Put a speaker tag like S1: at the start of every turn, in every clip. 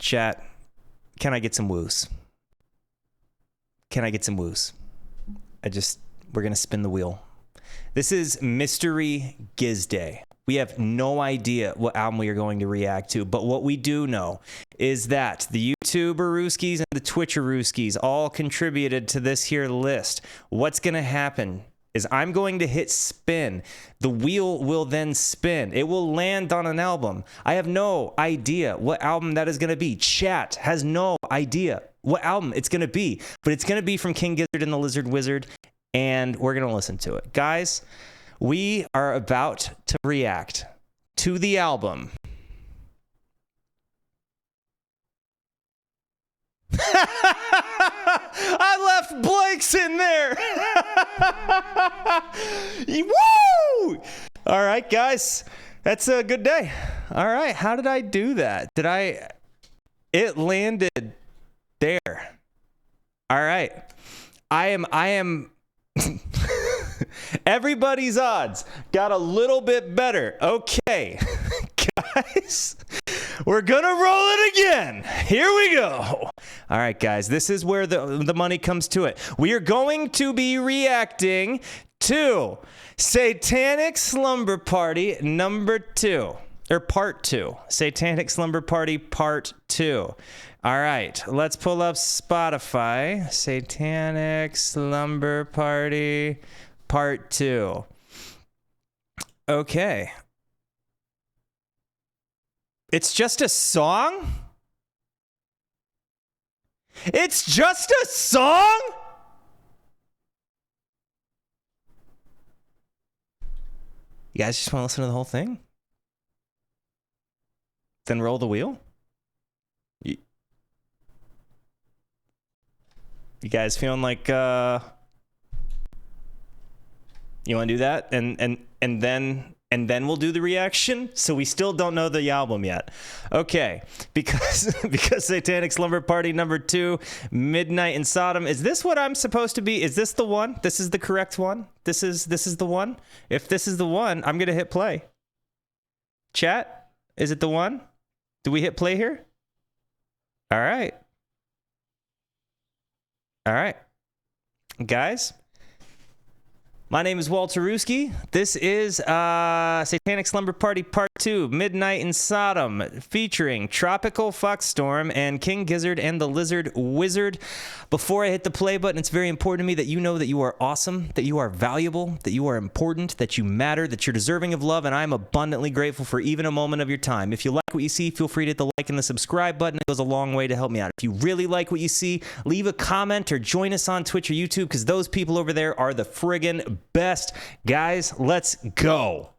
S1: Chat, can I get some woos? Can I get some woos? We're going to spin the wheel. This is Mystery Giz Day. We have no idea what album we are going to react to, but what we do know is that the YouTuberooskis and the Twitcherooskis all contributed to this here list. What's going to happen is I'm going to hit spin. The wheel will then spin. It will land on an album. I have no idea what album that is going to be. Chat has no idea what album it's going to be, but it's going to be from King Gizzard and the Lizard Wizard, and we're going to listen to it. Guys, we are about to react to the album. I left blanks in there. Woo! All right, guys. That's a good day. All right. How did I do that? It landed there. All right. I am everybody's odds got a little bit better. Okay. Guys, we're gonna roll it again. Here we go. All right, guys, this is where the money comes to it. We are going to be reacting to Satanic Slumber Party number 2, or part 2. Satanic Slumber Party part 2. All right, let's pull up Spotify. Satanic Slumber Party part 2. Okay. It's just a song? It's just a song? You guys just want to listen to the whole thing? Then roll the wheel? You guys feeling like you want to do that? And then we'll do the reaction. So we still don't know the album yet. Okay, because Satanic Slumber Party number 2, Midnight in Sodom. Is this what I'm supposed to be? Is this the one? This is the correct one? This is the one? If this is the one, I'm gonna hit play. Chat, is it the one? Do we hit play here? All right. All right. Guys, my name is Walterooski. This is Satanic Slumber Party Part 2, Midnight in Sodom, featuring Tropical Foxstorm and King Gizzard and the Lizard Wizard. Before I hit the play button, it's very important to me that you know that you are awesome, that you are valuable, that you are important, that you matter, that you're deserving of love, and I'm abundantly grateful for even a moment of your time. If you like what you see, feel free to hit the like and the subscribe button. It goes a long way to help me out. If you really like what you see, leave a comment or join us on Twitch or YouTube, because those people over there are the friggin' best. Guys, let's go.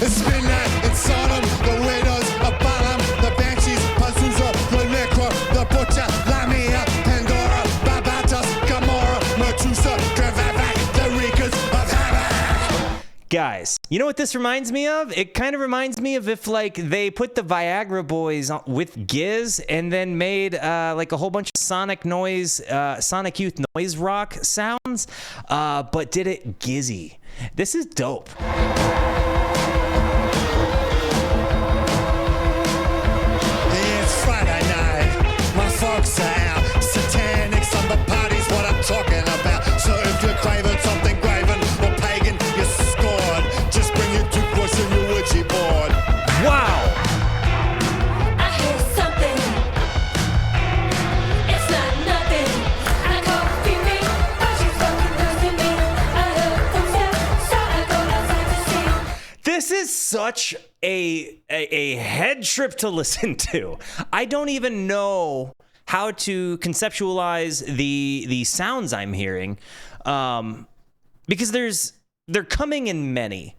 S2: It's midnight in Sodom, the widows of Balaam, the banshees, Pazuzu, the Necro, the Butcher, Lamia, Pandora, Barbatos, Gamora, Medusa, Gravavac, the Reekers of Havoc.
S1: Guys, you know what this reminds me of? It kind of reminds me of if like they put the Viagra Boys with Giz and then made like a whole bunch of Sonic Youth noise rock sounds, but did it Gizzy. This is dope.
S2: Folks are out. Satanic Slumber Party's what I'm talking about. So if you're craving something graven or pagan, you're scored. Just bring your toothbrush and your Ouija board.
S1: Wow!
S3: I hear something. It's not nothing. I call Fury, but she's fucking losing me. I heard from Steph, so I go outside to see.
S1: This is such a head trip to listen to. I don't even know how to conceptualize the sounds I'm hearing, because they're coming in many.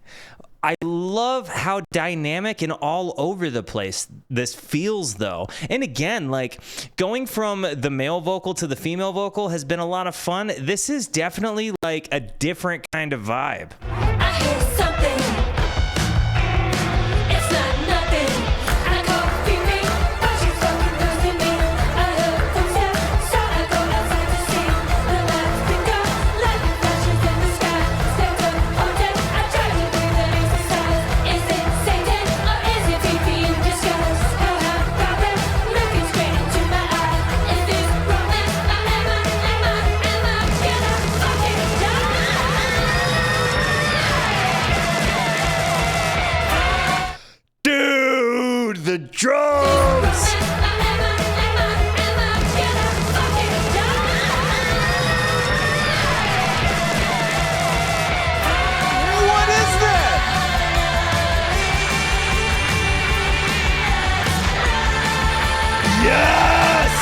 S1: I love how dynamic and all over the place this feels, though. And again, like going from the male vocal to the female vocal has been a lot of fun. This is definitely like a different kind of vibe.
S3: I hear something. It's not nothing. I call feeling, but she's fucking losing me. I heard footsteps, so I go outside to see. The lights pick up, lightning flashes in the sky. Stand up all day, I try to breathe and exercise. Is it Satan or is it TP in disguise? How I've got them looking straight into my eye. Is this romance or am I gonna fucking die?
S1: Dude, the drums! What is that? Yes!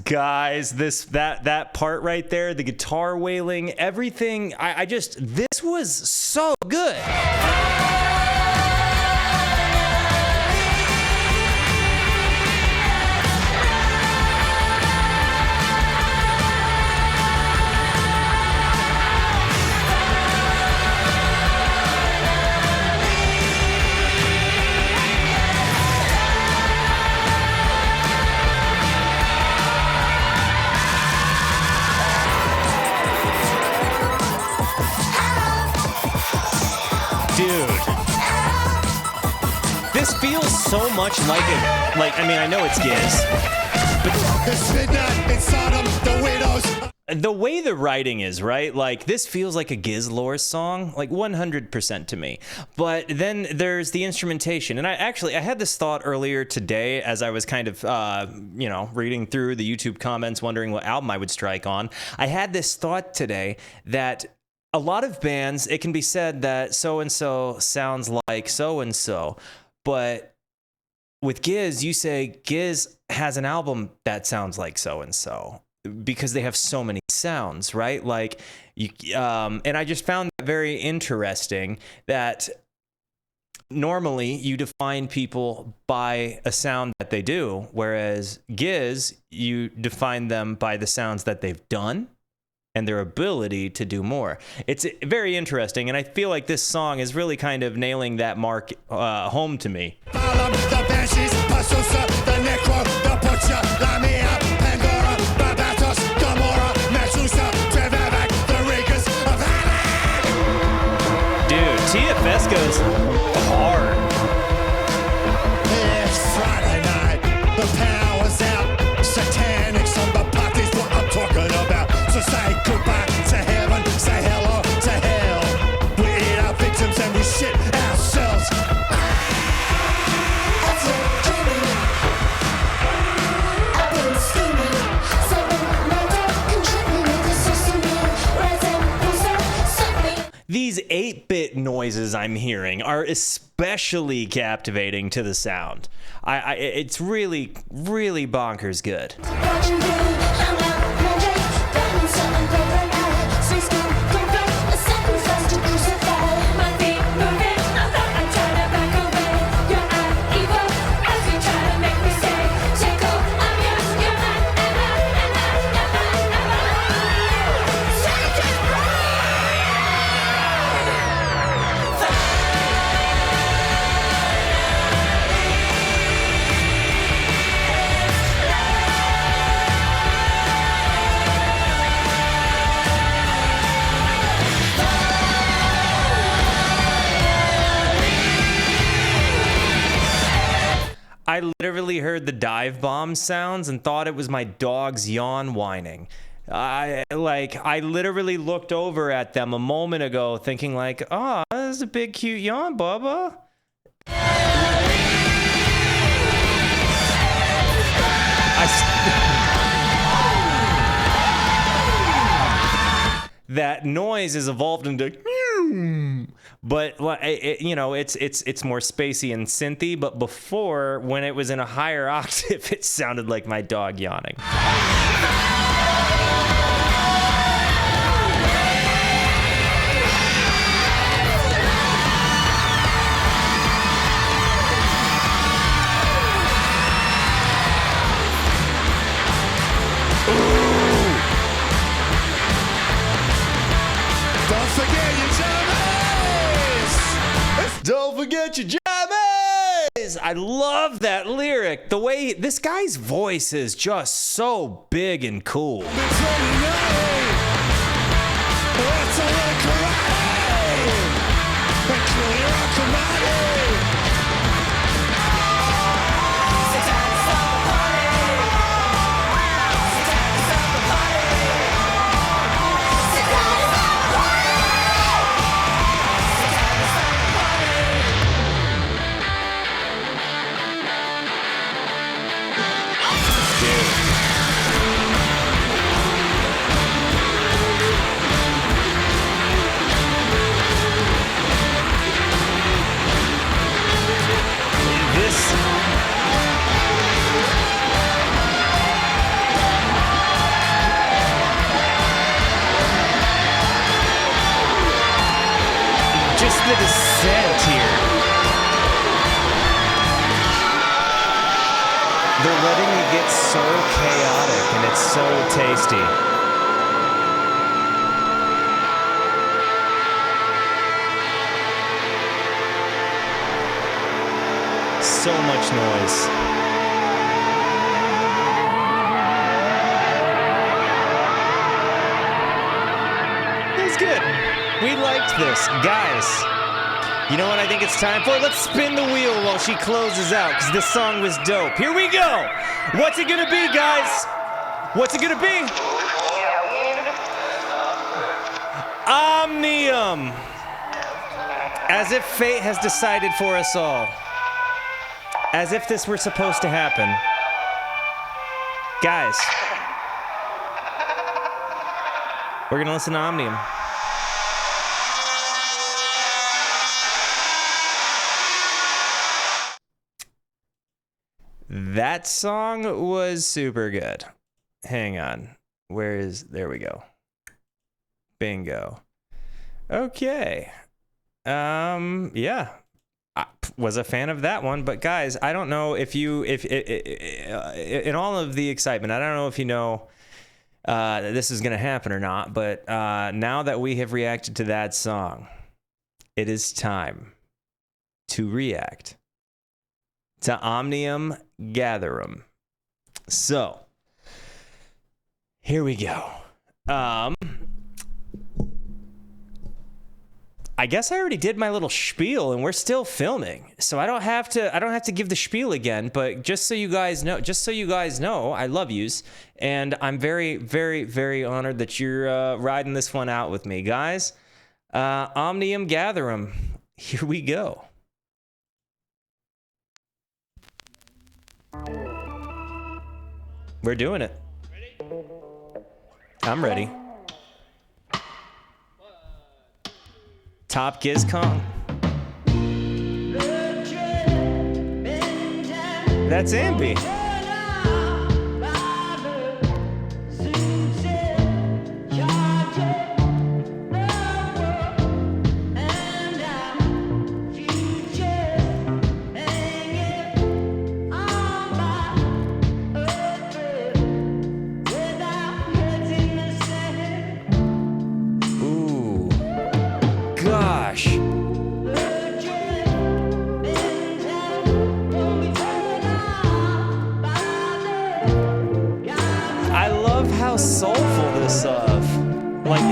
S1: Guys, that part right there, the guitar wailing, everything, I just, this was so good. Dude, this feels so much like I mean, I know it's Giz.
S2: It's midnight in Sodom, the widows.
S1: The way the writing is, right? Like, this feels like a Giz lore song, like 100% to me. But then there's the instrumentation. And I had this thought earlier today as I was kind of, reading through the YouTube comments, wondering what album I would strike on. I had this thought today that a lot of bands, it can be said that so-and-so sounds like so-and-so. But with Giz, you say Giz has an album that sounds like so-and-so because they have so many sounds, right? Like, and I just found that very interesting that normally you define people by a sound that they do, whereas Giz, you define them by the sounds that they've done and their ability to do more. It's very interesting, and I feel like this song is really kind of nailing that mark home to me.
S2: Balaam, the Banshees, Pasusa, the Necro, the Butcher, Lamia, Pandora, Barbatos, Gomorrah, Methusa, Trevavac, the Reekers of Halak.
S1: Dude, TFS goes hard.
S2: It's Friday night, the power's out. Satanic Slumber Party's what I'm talking about. So say goodbye to heaven, say hello to hell. We eat our victims and we shit ourselves.
S1: These 8-bit noises I'm hearing are especially captivating to the sound. It's really, really bonkers good. I literally heard the dive bomb sounds and thought it was my dog's yawn whining. I literally looked over at them a moment ago thinking like, oh, that's a big cute yawn, Bubba. that noise is evolved into, but you know, it's more spacey and synthy. But before, when it was in a higher octave, it sounded like my dog yawning. Don't forget your jammies! I love that lyric. The way this guy's voice is just so big and cool. The descent here. They're letting it get so chaotic and it's so tasty. So much noise. It was good. We liked this. Guys, you know what I think it's time for? Let's spin the wheel while she closes out, because this song was dope. Here we go. What's it gonna be, guys? What's it gonna be? Omnium. As if fate has decided for us all. As if this were supposed to happen. Guys, we're gonna listen to Omnium. That song was super good. Hang on. There we go. Bingo. Okay. Yeah. I was a fan of that one, but guys, I don't know if in all of the excitement, I don't know if you know that this is going to happen or not, but now that we have reacted to that song, it is time to react to Omnium Gatherum. So, here we go. I guess I already did my little spiel and we're still filming. So I don't have to give the spiel again, but just so you guys know, I love yous, and I'm very, very, very honored that you're riding this one out with me, guys. Omnium Gatherum. Here we go. We're doing it. I'm ready. Top GizCon. That's Ambi.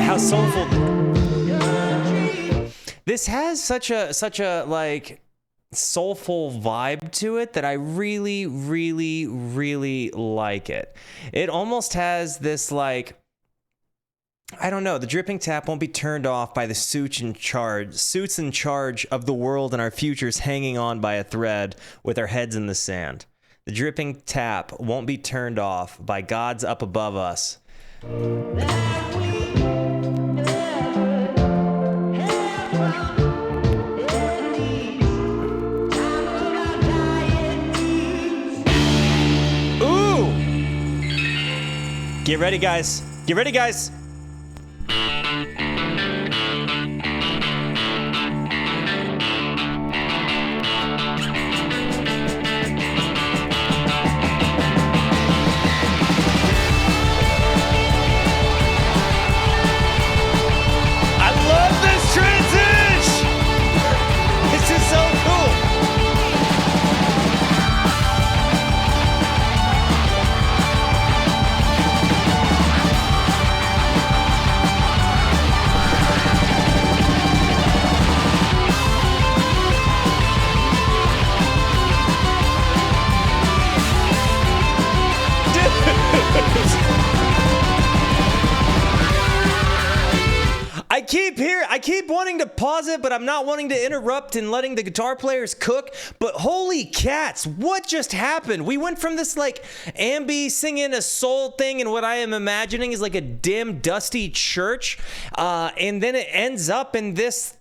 S1: How soulful this has such a like soulful vibe to it that I really, really, really like it. It almost has this like, I don't know, the dripping tap won't be turned off by the suits in charge of the world and our futures hanging on by a thread with our heads in the sand. The dripping tap won't be turned off by gods up above us. Get ready, guys. Get ready, guys. I keep wanting to pause it, but I'm not wanting to interrupt and letting the guitar players cook. But holy cats, what just happened? We went from this like ambi singing a soul thing, and what I am imagining is like a dim, dusty church, and then it ends up in this.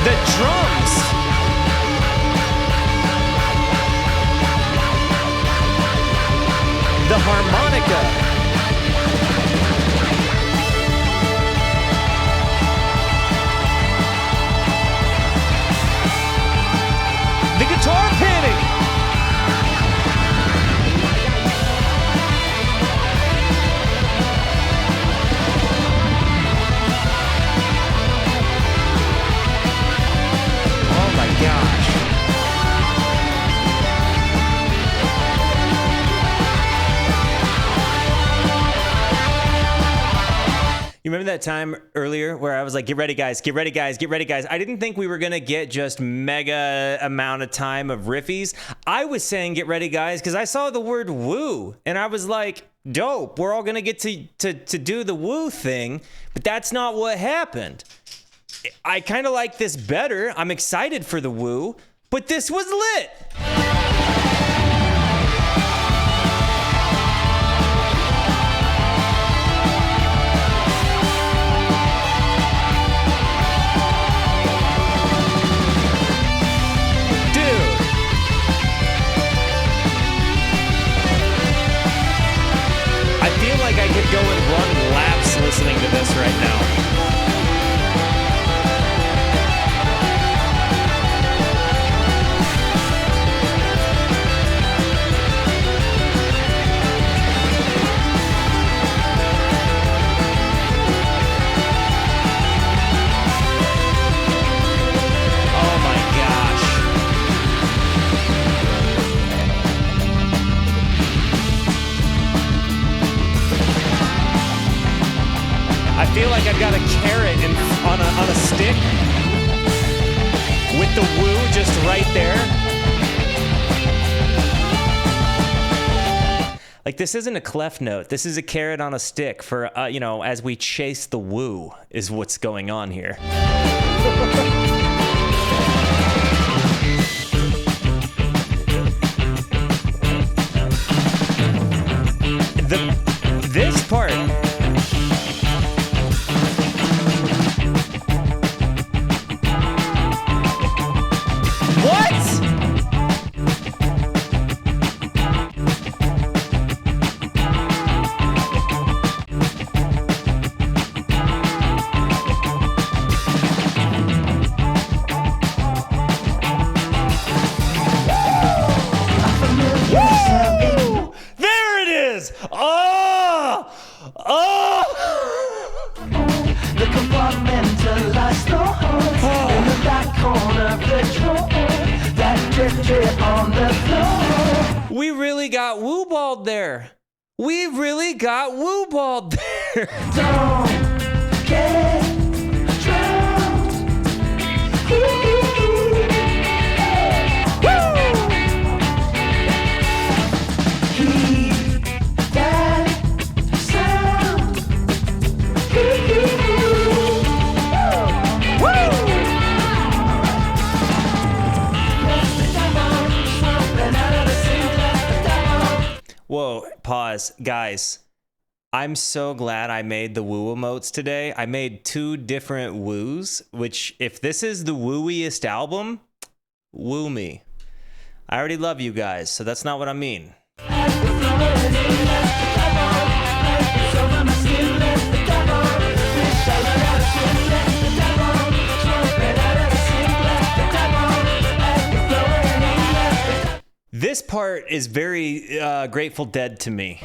S1: The drums. The harmonica. The guitar panning. Gosh. You remember that time earlier where I was like, get ready, guys, get ready, guys, get ready, guys. I didn't think we were going to get just mega amount of time of riffies. I was saying get ready, guys, because I saw the word woo, and I was like, dope, we're all going to get to do the woo thing, but that's not what happened. I kind of like this better. I'm excited for the woo. But this was lit. Dude. I feel like I could go and run laps listening to this right now. I feel like I've got a carrot on a stick with the woo just right there. Like, this isn't a clef note. This is a carrot on a stick for, as we chase the woo is what's going on here. This part... We really got woo-balled there. We really got woo-balled there.
S3: Don't get drowned. Keep that sound.
S1: pause. Guys, I'm so glad I made the woo emotes today. I made 2 different woos, which if this is the wooiest album, woo me. I already love you guys, so that's not what I mean. This part is very Grateful Dead to me.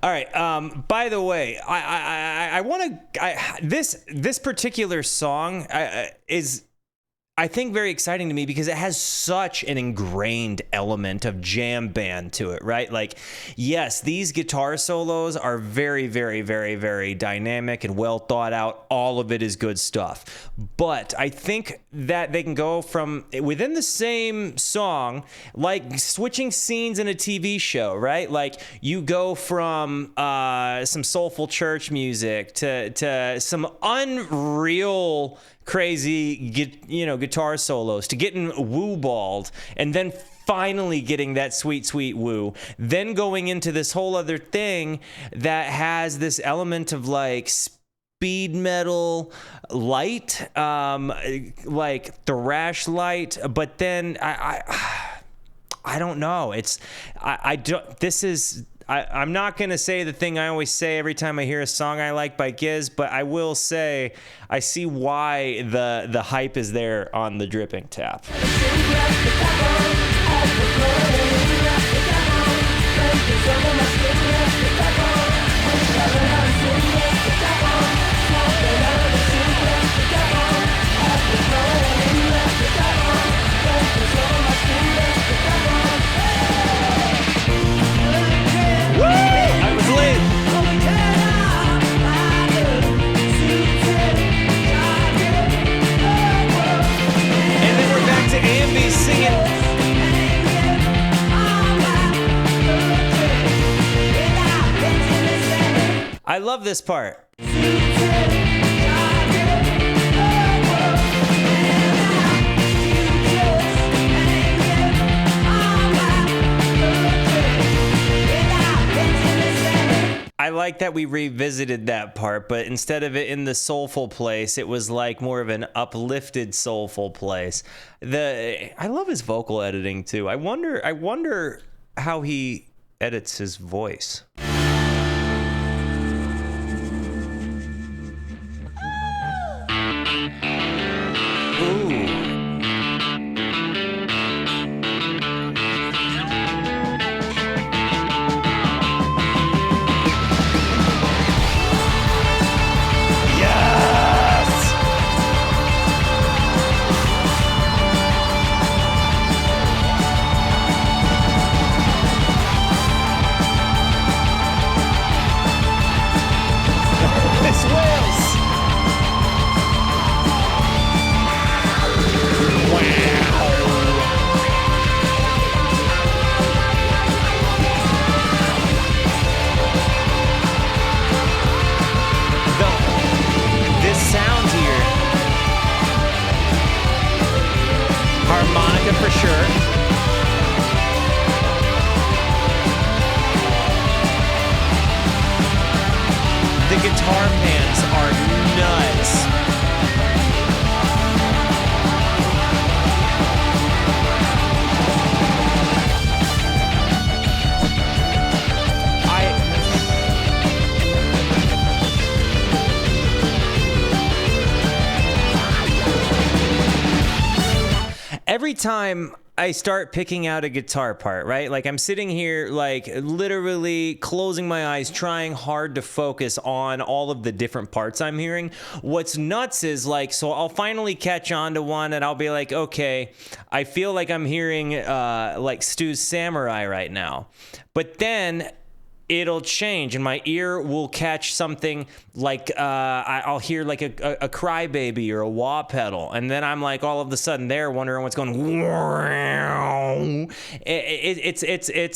S1: All right. By the way, I want to. This particular song is, I think, very exciting to me because it has such an ingrained element of jam band to it, right? Like, yes, these guitar solos are very, very, very, very dynamic and well thought out. All of it is good stuff. But I think that they can go from within the same song, like switching scenes in a TV show, right? Like you go from some soulful church music to some unreal crazy guitar solos to getting woo balled and then finally getting that sweet woo, then going into this whole other thing that has this element of like speed metal light, like thrash light, but then I don't know, I'm not going to say the thing I always say every time I hear a song I like by Giz, but I will say I see why the hype is there on the Dripping Tap. I love this part. I like that we revisited that part, but instead of it in the soulful place, it was like more of an uplifted soulful place. I love his vocal editing too. I wonder how he edits his voice. For sure. The guitar pans are nuts. Every time I start picking out a guitar part, right? Like I'm sitting here, like literally closing my eyes, trying hard to focus on all of the different parts I'm hearing. What's nuts is like, so I'll finally catch on to one and I'll be like, okay, I feel like I'm hearing like Stu's Samurai right now. But then it'll change and my ear will catch something like I'll hear like a crybaby or a wah pedal, and then I'm like all of a sudden there wondering what's going. It's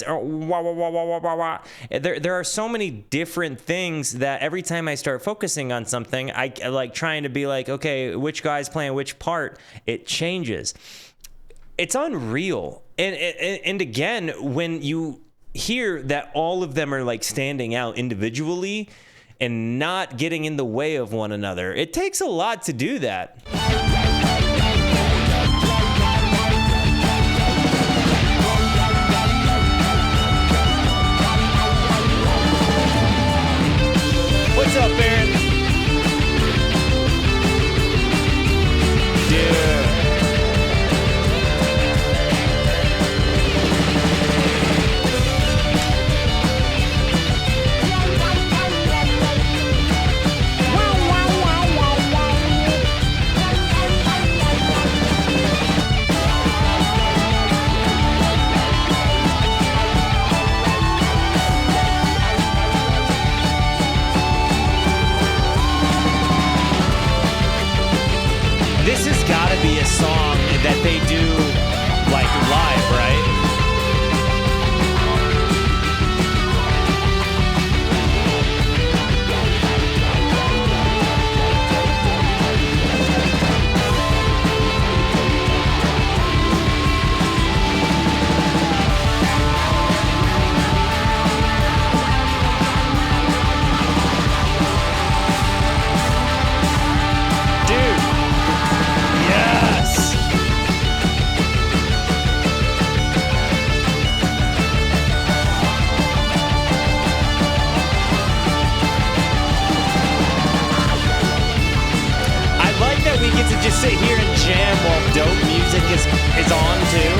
S1: wah, wah, wah, wah, wah, wah, wah. There are so many different things that every time I start focusing on something, I like trying to be like, okay, which guy's playing which part? It changes. It's unreal. And again, when you hear that all of them are like standing out individually and not getting in the way of one another, it takes a lot to do that. What's up, Aaron? Dude. This has got to be a song that they do like live, right? Just sit here and jam while dope music is on too.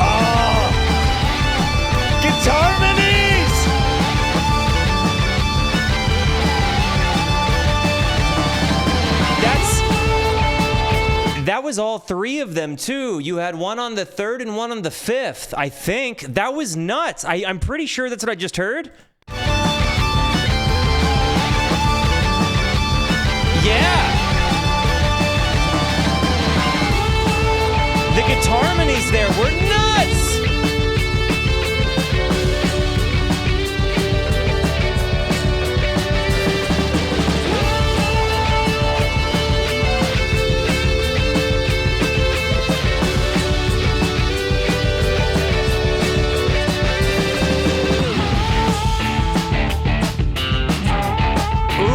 S1: Oh, guitar minis! That was all three of them too. You had one on the 3rd and one on the 5th, I think. That was nuts. I'm pretty sure that's what I just heard. Yeah. The guitar minis there were nuts.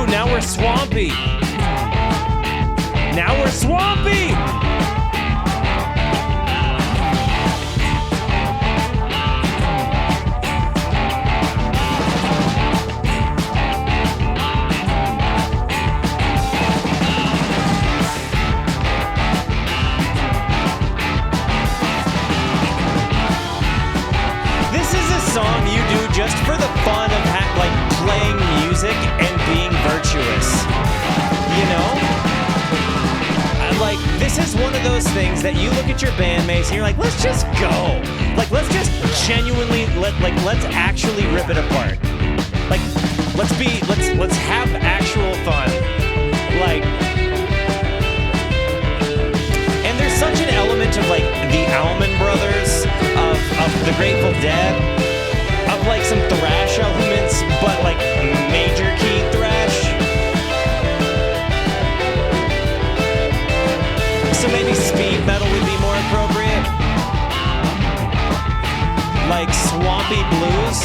S1: Now we're swampy. Now we're swampy. This is a song you do just for the fun of like playing music and being virtuous, you know? Like, this is one of those things that you look at your bandmates and you're like, let's just go. Like, let's just genuinely, let's actually rip it apart. Like, let's have actual fun. Like, and there's such an element of, like, the Allman Brothers, of the Grateful Dead, of, like, some thrash elements, but, like, major key thrash. So maybe speed metal would be more appropriate. Like swampy blues.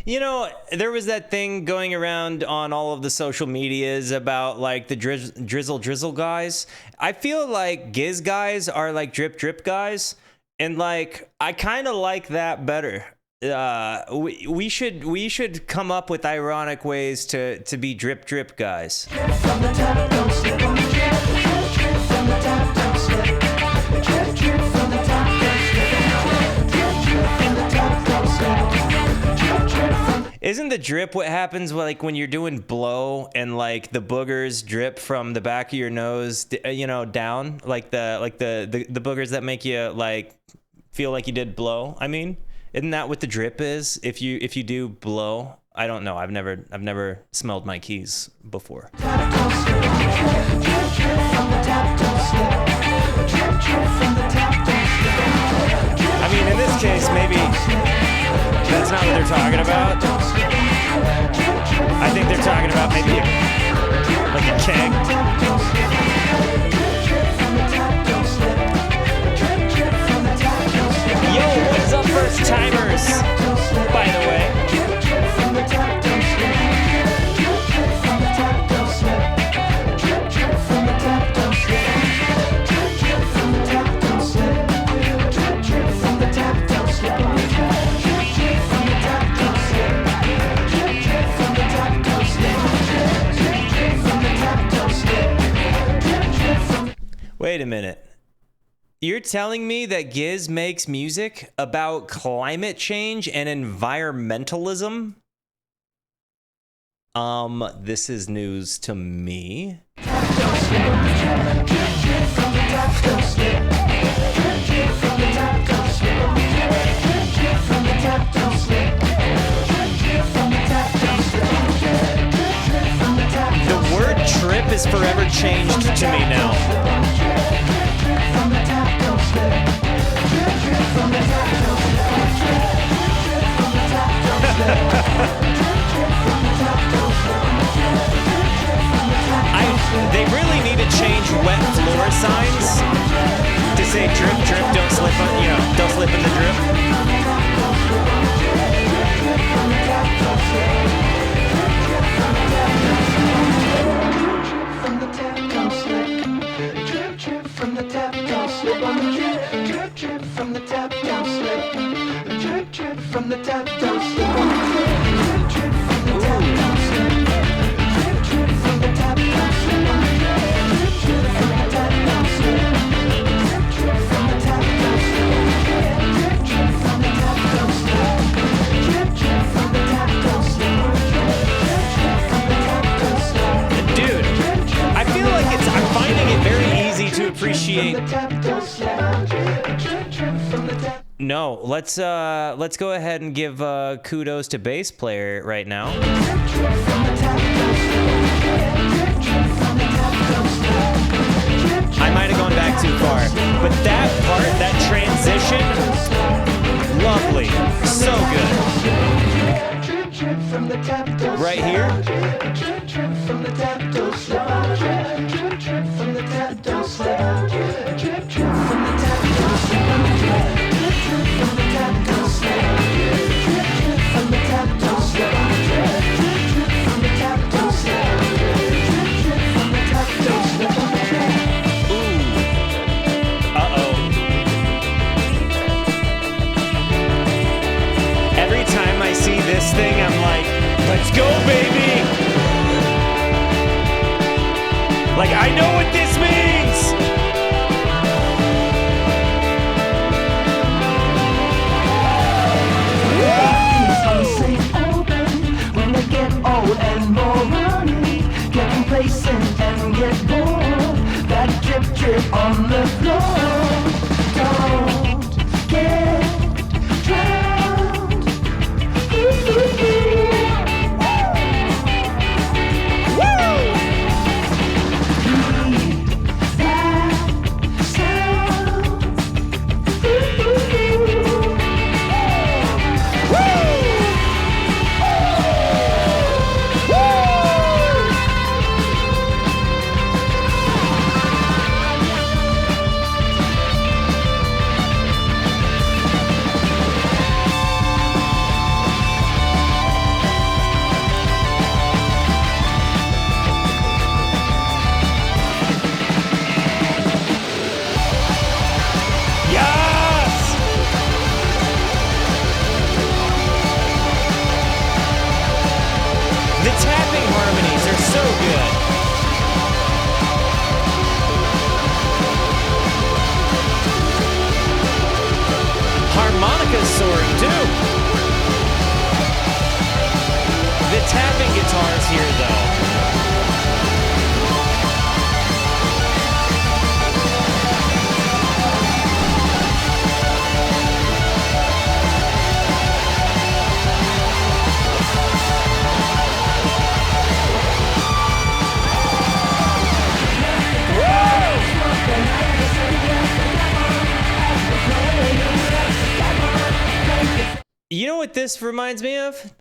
S1: You know, there was that thing going around on all of the social medias about like the drizzle guys. I feel like Giz guys are like drip guys, and like I kind of like that better. We should come up with ironic ways to be drip guys.
S3: From the top, don't slip on the drip. Drip from the top, don't slip. Drip from the top, don't slip. Drip from the top, don't slip. Drip from the
S1: Isn't the drip what happens like when you're doing blow and like the boogers drip from the back of your nose, down, like the boogers that make you like feel like you did blow? I mean, isn't that what the drip is? If you do blow, I don't know. I've never smelled my keys before. I mean, in this case, maybe that's not what they're talking about. I think they're talking about maybe like a keg. Yo, what's up, first timers? By the way. Wait a minute. You're telling me that Giz makes music about climate change and environmentalism? This is news to me. The word trip is forever changed to me now. They really need to change wet floor signs to say drip, don't slip on, don't slip in the drip. No, let's go ahead and give kudos to bass player right now. I might have gone back too far, but that part, that transition, lovely, so good. Right here. This thing, I'm like, let's go, baby. Like, I know what this means.
S4: When they get old and more money, get complacent and get bored. That drip on the floor. Don't get drowned.
S1: harmonica's soaring too. The tapping guitars here, though. You know what this reminds me of?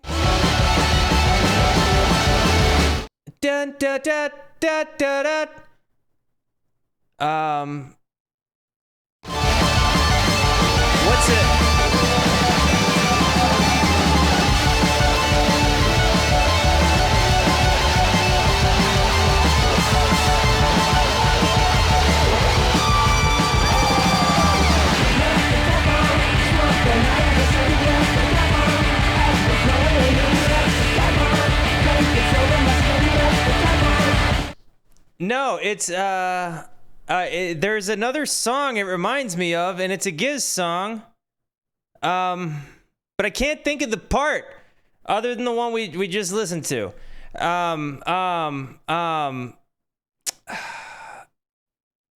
S1: Dun, da, da, da, da, da. What's it? No, it's there's another song it reminds me of, and it's a Giz song. But I can't think of the part other than the one we just listened to.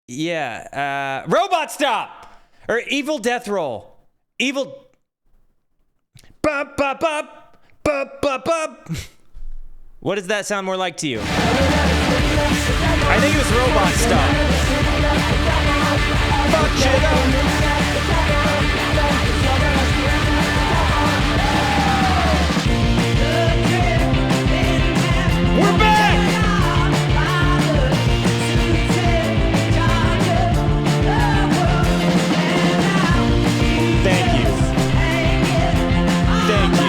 S1: Yeah, Robot Stop or Evil Death Roll. Evil Bop bop bop bop bop bop. What does that sound more like to you? I think it was Robot Stop. Fuck shit up. We're back! Thank you. Thank you.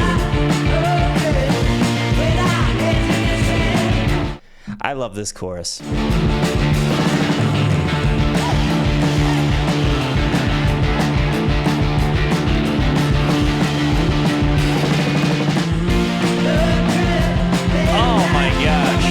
S1: I love this chorus. Oh my gosh.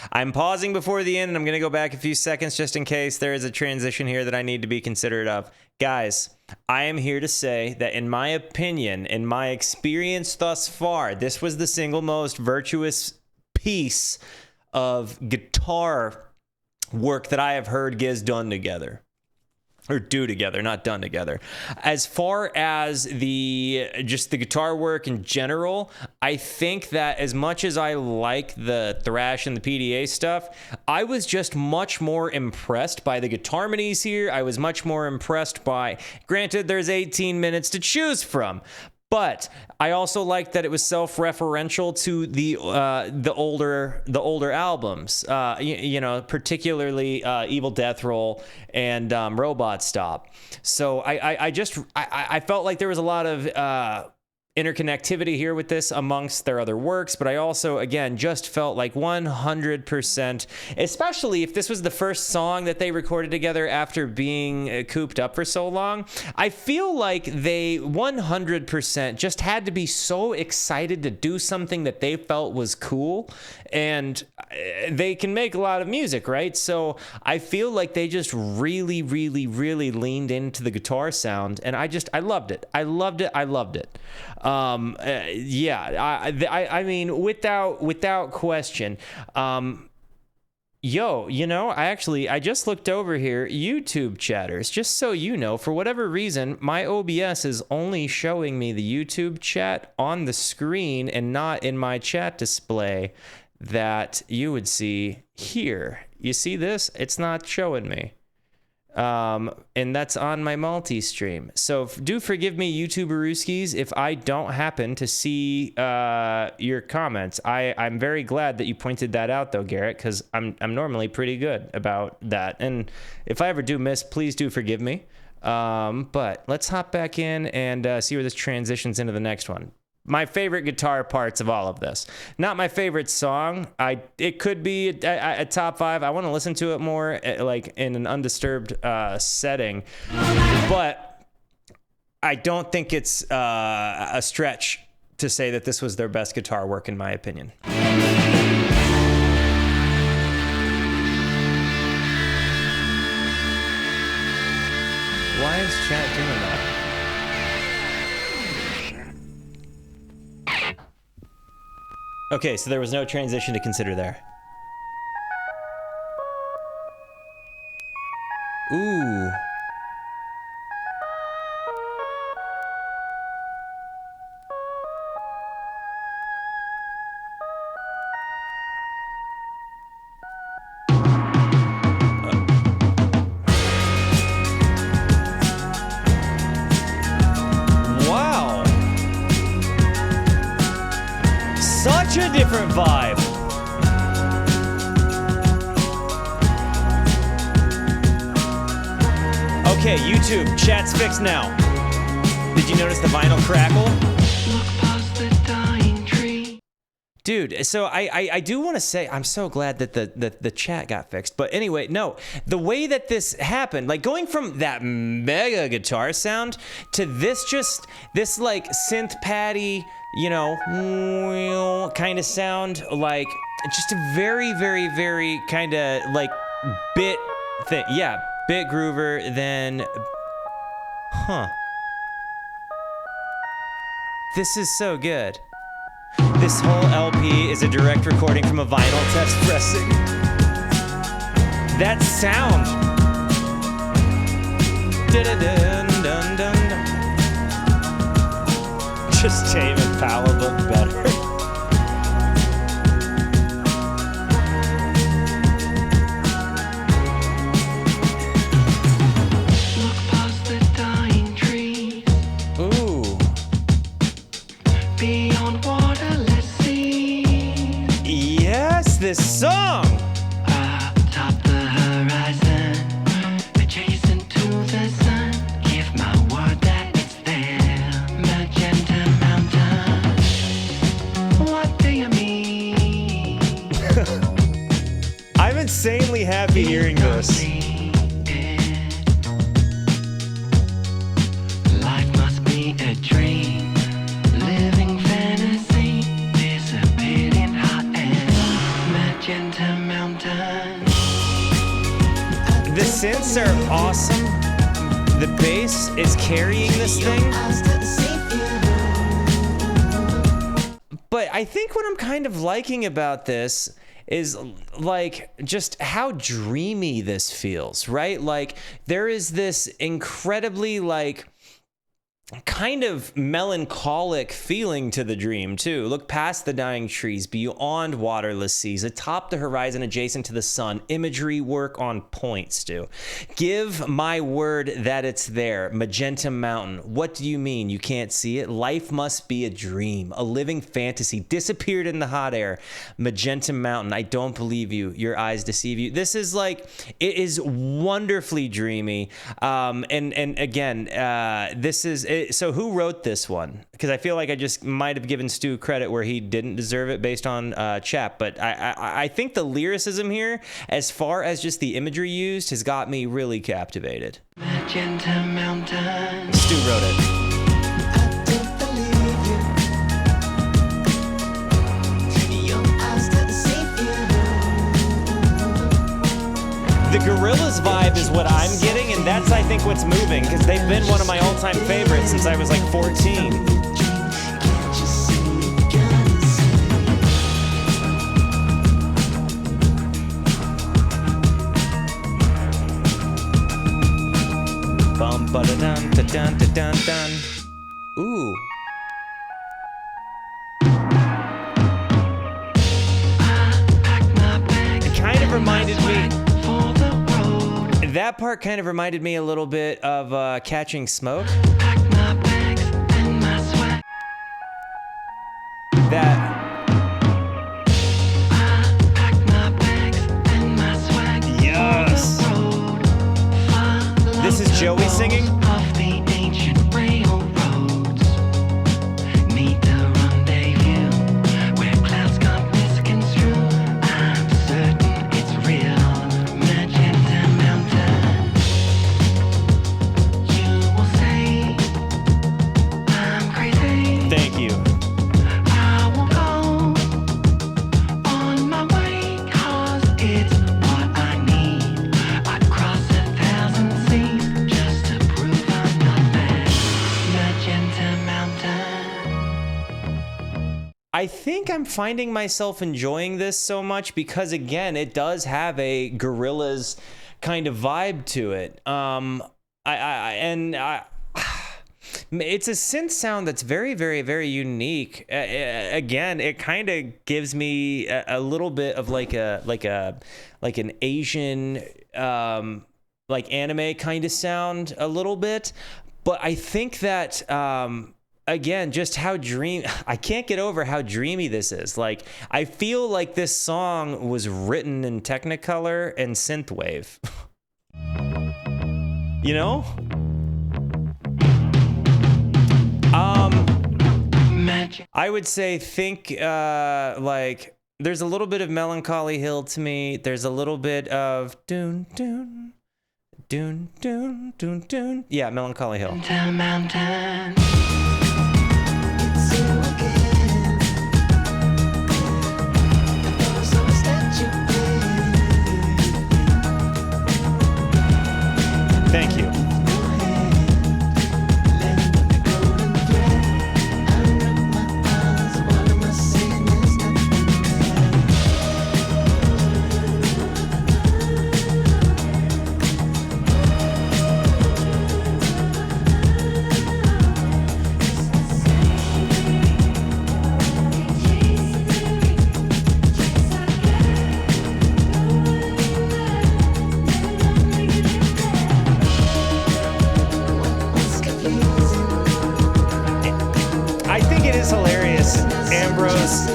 S1: I'm pausing before the end, and I'm going to go back a few seconds just in case there is a transition here that I need to be considerate of. Guys, I am here to say that in my opinion, in my experience thus far, this was the single most virtuous piece of guitar work that I have heard Giz done together. Or do together, not done together. As far as the guitar work in general, I think that as much as I like the thrash and the PDA stuff, I was just much more impressed by the guitar harmonies here. I was much more impressed by, granted, there's 18 minutes to choose from, but I also liked that it was self-referential to the older albums, you know, particularly Evil Death Roll and Robot Stop. So I felt like there was a lot of interconnectivity here with this amongst their other works, but I also, again, just felt like 100%, especially if this was the first song that they recorded together after being cooped up for so long, I feel like they 100% just had to be so excited to do something that they felt was cool, and they can make a lot of music, right? So I feel like they just really, really, really leaned into the guitar sound, and I loved it. I loved it. I mean, without question. Yo, you know, I just looked over here, YouTube chatters, just so you know, for whatever reason, my OBS is only showing me the YouTube chat on the screen and not in my chat display that you would see here. You see this? It's not showing me. And that's on my multi-stream. So do forgive me, YouTuberooskies, if I don't happen to see your comments. I'm very glad that you pointed that out, though, Garrett, because I'm normally pretty good about that. And if I ever do miss, please do forgive me. But let's hop back in and see where this transitions into the next one. my favorite guitar parts of all of this. Not my favorite song. It could be a top 5. I want to listen to it more, like in an undisturbed setting, but I don't think it's a stretch to say that this was their best guitar work, in my opinion. Why is chat doing that? Okay, so there was no transition to consider there. Ooh. Wow. Such a different vibe. Okay, YouTube, chat's fixed now. Did you notice the vinyl crackle?
S4: Look past the dying tree.
S1: Dude, so I do want to say I'm so glad that the chat got fixed. But anyway, no, the way that this happened, like going from that mega guitar sound to this like synth patty, you know, kind of sound, like just a very, very, very kind of like bit thing. Yeah, bit groover, then, This is so good. This whole LP is a direct recording from a vinyl test pressing. That sound. Dun-dun-dun-dun-dun. Just Tame Impala look better.
S4: Look past the dying trees.
S1: Ooh.
S4: Beyond waterless seas.
S1: Yes, this song.
S4: Atop the horizon, adjacent to the sun. Give my word that it's there. Magenta Mountain. What do you mean?
S1: I'm insanely happy hearing this.
S4: Life must be a dream, living fantasy, disappeared in hot air. Magenta Mountain.
S1: The synths are awesome. The bass is carrying this thing. But I think what I'm kind of liking about this is like just how dreamy this feels, right? Like there is this incredibly like kind of melancholic feeling to the dream too. Look past the dying trees, beyond waterless seas, atop the horizon, adjacent to the sun. Imagery work on point, Stu. Give my word that it's there. Magenta Mountain. What do you mean you can't see it? Life must be a dream, a living fantasy, disappeared in the hot air. Magenta Mountain. I don't believe you. Your eyes deceive you. This is like, it is wonderfully dreamy. And again, this is so who wrote this one? Because I feel like I just might have given Stu credit where he didn't deserve it based on chat. But I think the lyricism here, as far as just the imagery used, has got me really captivated.
S4: Magenta Mountain.
S1: Stu wrote it.
S4: I don't believe you. Your eyes deceive you.
S1: The Gorillaz vibe is what I'm getting, and that's, I think, what's moving, because they've been one of my all-time favorites since I was like 14. Bum ba da dun da dun da dun dun. Ooh. It kind of reminded me. That part kind of reminded me a little bit of Catching Smoke. That. Yes. This is Joey singing.
S4: Of the ancient railroads, need to
S1: I think I'm finding myself enjoying this so much because, again, it does have a Gorillaz kind of vibe to it. It's a synth sound that's very, very, very unique. Again, it kind of gives me a little bit of like an Asian like anime kind of sound a little bit. But I think that again, just how I can't get over how dreamy this is. Like, I feel like this song was written in Technicolor and synthwave. You know? I would say like there's a little bit of Melancholy Hill to me. There's a little bit of doon doon doon doon doon doon. Yeah, Melancholy Hill.
S4: Mountain.
S1: Thank you.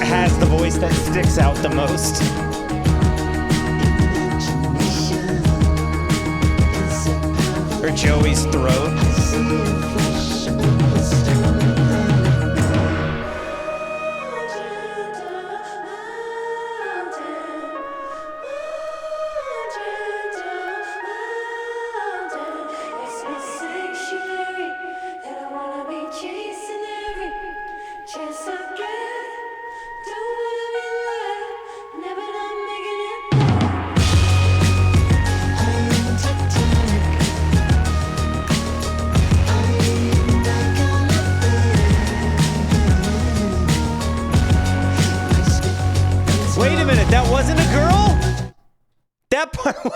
S1: Has the voice that sticks out the most. Or Joey's throat.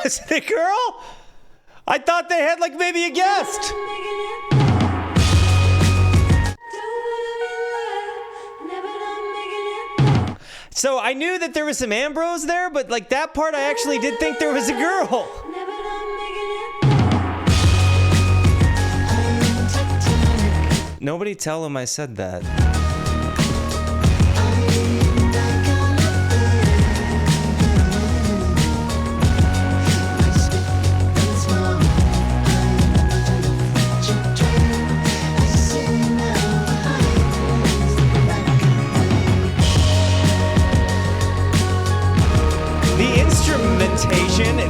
S1: Was it a girl? I thought they had like maybe a guest. So I knew that there was some Ambrose there, but like that part I actually did think there was a girl. Nobody tell him I said that.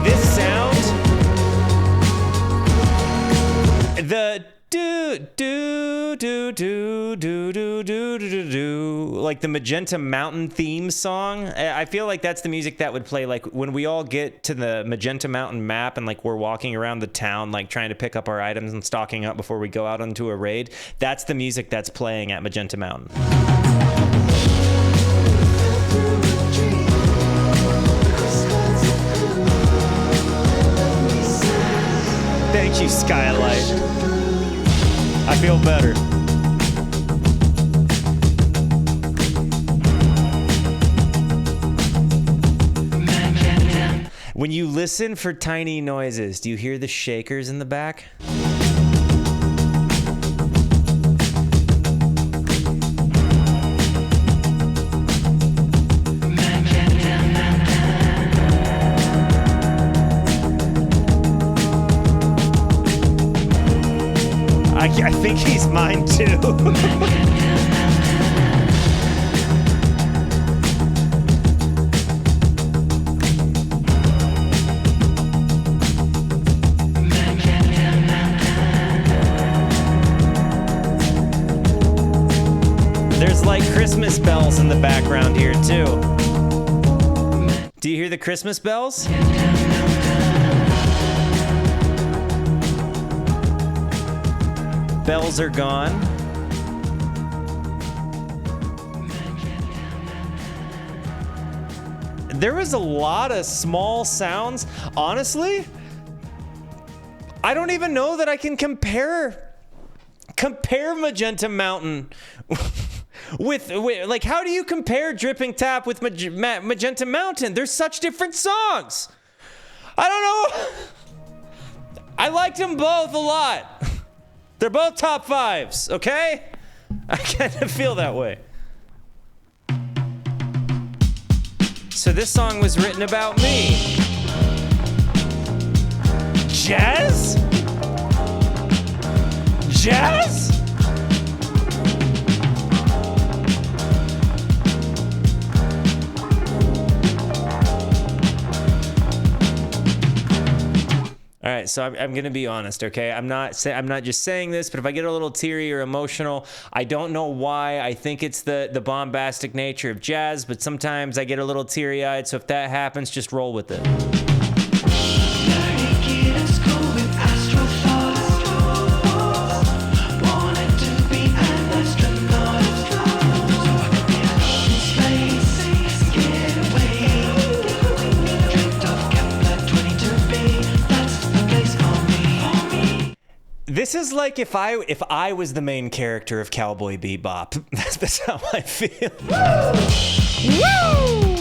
S1: This sound, the do do do do do do do do do, like the Magenta Mountain theme song. I feel like that's the music that would play like when we all get to the Magenta Mountain map and like we're walking around the town like trying to pick up our items and stocking up before we go out onto a raid. That's the music that's playing at Magenta Mountain. Thank you, Skylight. I feel better. When you listen for tiny noises, do you hear the shakers in the back? I think he's mine too. There's like Christmas bells in the background here too. Do you hear the Christmas bells? Bells are gone. There was a lot of small sounds. Honestly, I don't even know that I can compare Magenta Mountain with like, how do you compare Dripping Tap with Magenta Mountain? They're such different songs. I don't know. I liked them both a lot. They're both top fives, okay? I kind of feel that way. So this song was written about me. Jazz? Jazz? All right, so I'm gonna be honest, okay? I'm not just saying this, but if I get a little teary or emotional, I don't know why. I think it's the bombastic nature of jazz, but sometimes I get a little teary-eyed. So if that happens, just roll with it. This is like if I was the main character of Cowboy Bebop. That's how I feel. Woo! Woo!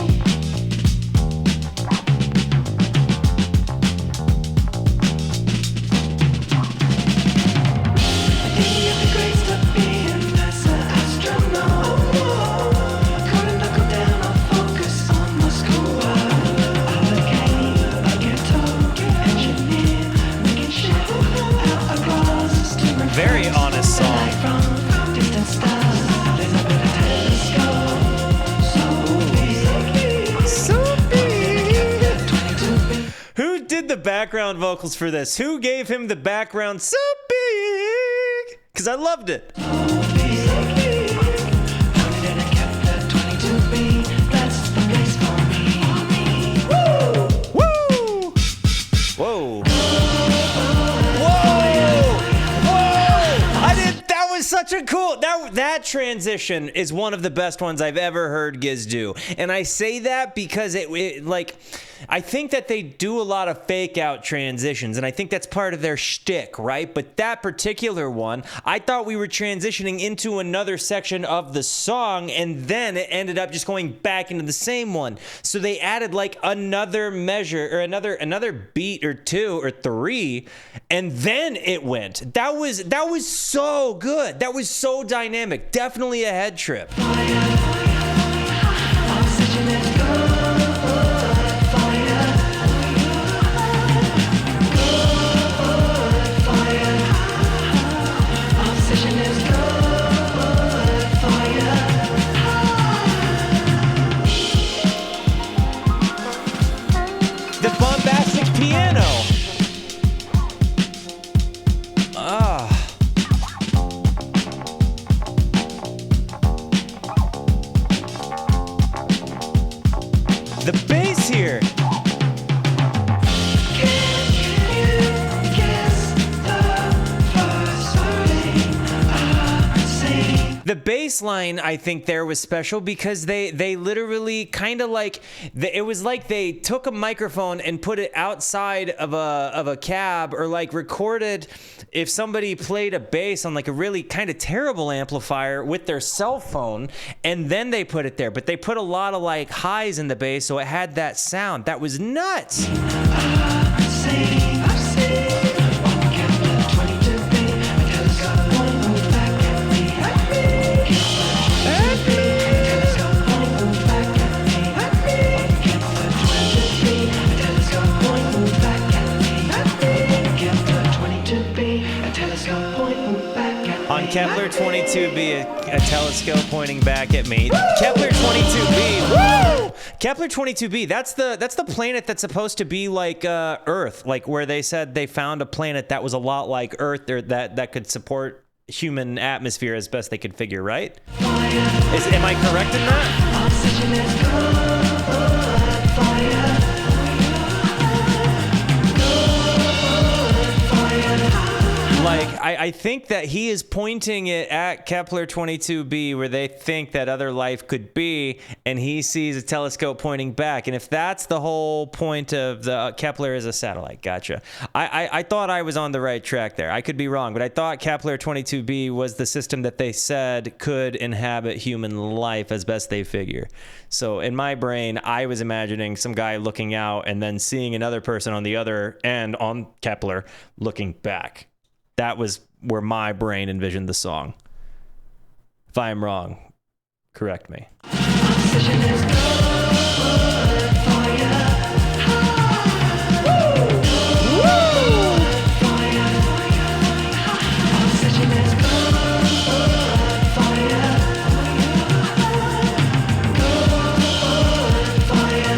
S1: Very honest song. So big. Who did the background vocals for this? Who gave him the background so big? Because I loved it. Woo! Whoa. Such a cool that transition is one of the best ones I've ever heard Giz do, and I say that because it like I think that they do a lot of fake out transitions, and I think that's part of their shtick, right? But that particular one, I thought we were transitioning into another section of the song, and then it ended up just going back into the same one. So they added like another measure or another beat or two or three, and then it went. That was so good. That was so dynamic. Definitely a head trip. The bombastic piano. The bass here. The bass line, I think, there was special because they literally kind of like it was like they took a microphone and put it outside of a cab, or like recorded if somebody played a bass on like a really kind of terrible amplifier with their cell phone, and then they put it there. But they put a lot of like highs in the bass, so it had that sound. That was nuts. On Kepler 22b, a telescope pointing back at me. Woo! Kepler 22b. Woo! Kepler 22b. That's the planet that's supposed to be like Earth, like where they said they found a planet that was a lot like Earth, or that could support human atmosphere as best they could figure, right? Am I correct in that? Oxygen is good, fire. Like, I think that he is pointing it at Kepler 22b, where they think that other life could be, and he sees a telescope pointing back. And if that's the whole point of the Kepler is a satellite, gotcha. I thought I was on the right track there. I could be wrong, but I thought Kepler 22b was the system that they said could inhabit human life as best they figure. So in my brain, I was imagining some guy looking out and then seeing another person on the other end on Kepler looking back. That was where my brain envisioned the song. If I am wrong, correct me.
S4: Obsession is good for you. Obsession is good for you. Good for you.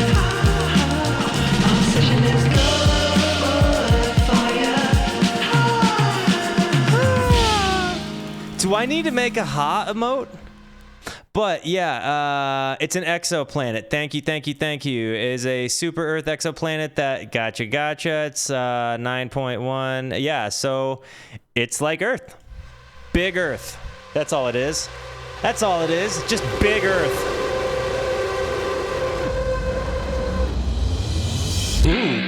S4: Obsession is good for you.
S1: Do I need to make a ha emote? But yeah, it's an exoplanet. Thank you. It is a super Earth exoplanet that gotcha. It's 9.1. Yeah, so it's like Earth. Big Earth. That's all it is. Just big Earth. Ooh.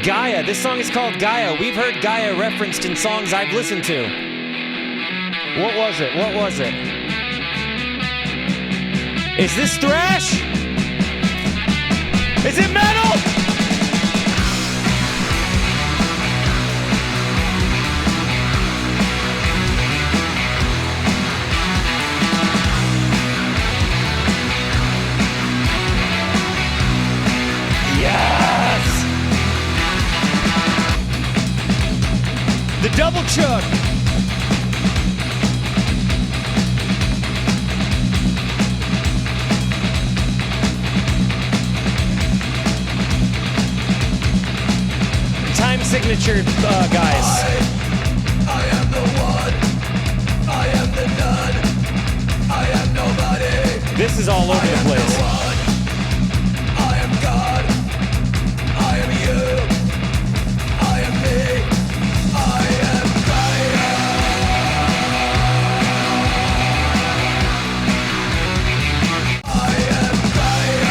S1: Gaia. This song is called Gaia. We've heard Gaia referenced in songs I've listened to. What was it? Is this thrash? Is it metal? Yes! The double chug. Time signature guys.
S2: I am the one. I am the none. I am nobody.
S1: This is all over the place.
S2: I am God. I am you. I am me. I am Gaia. I am Gaia.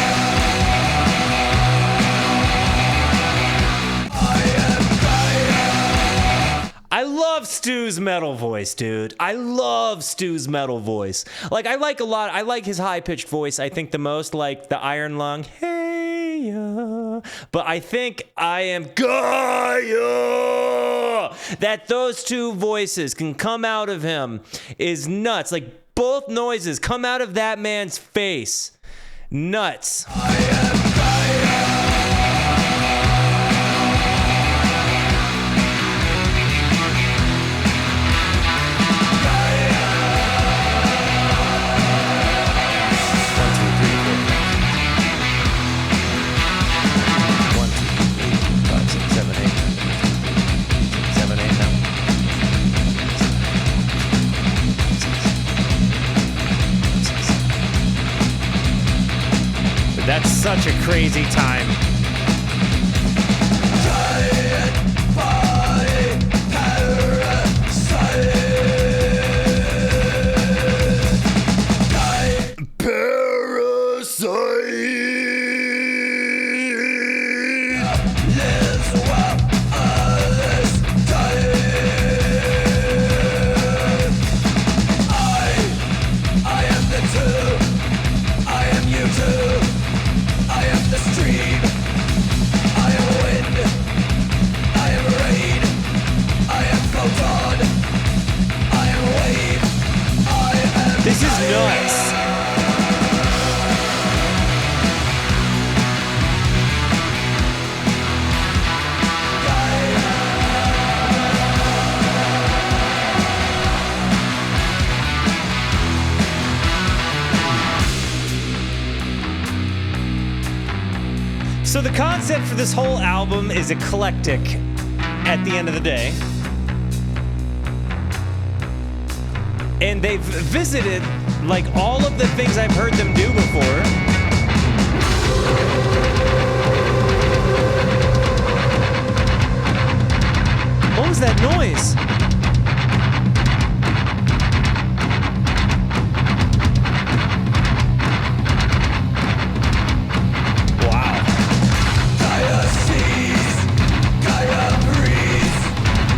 S2: I am Gaia.
S1: I love Stu's metal voice, dude. I love Stu's metal voice. Like, I like his high-pitched voice, I think, the most, like the iron lung. Hey, yeah. But I think I am Gaia. That those two voices can come out of him is nuts. Like, both noises come out of that man's face. Nuts.
S2: I am Gaia.
S1: That's such a crazy time. This is nuts. So the concept for this whole album is eclectic at the end of the day. And they've visited like all of the things I've heard them do before. What was that noise? Wow.
S2: Gaia sees, Gaia breathes,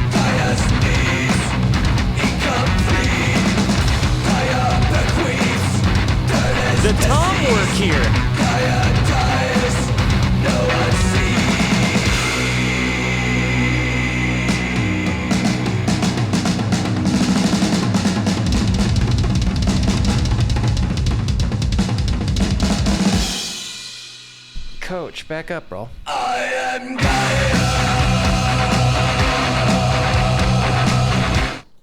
S2: Gaia's needs, incomplete. Gaia bequeaths,
S1: The tom work here.
S2: Gaia dies, no one sees.
S1: Coach, back up, bro.
S2: I am Gaia.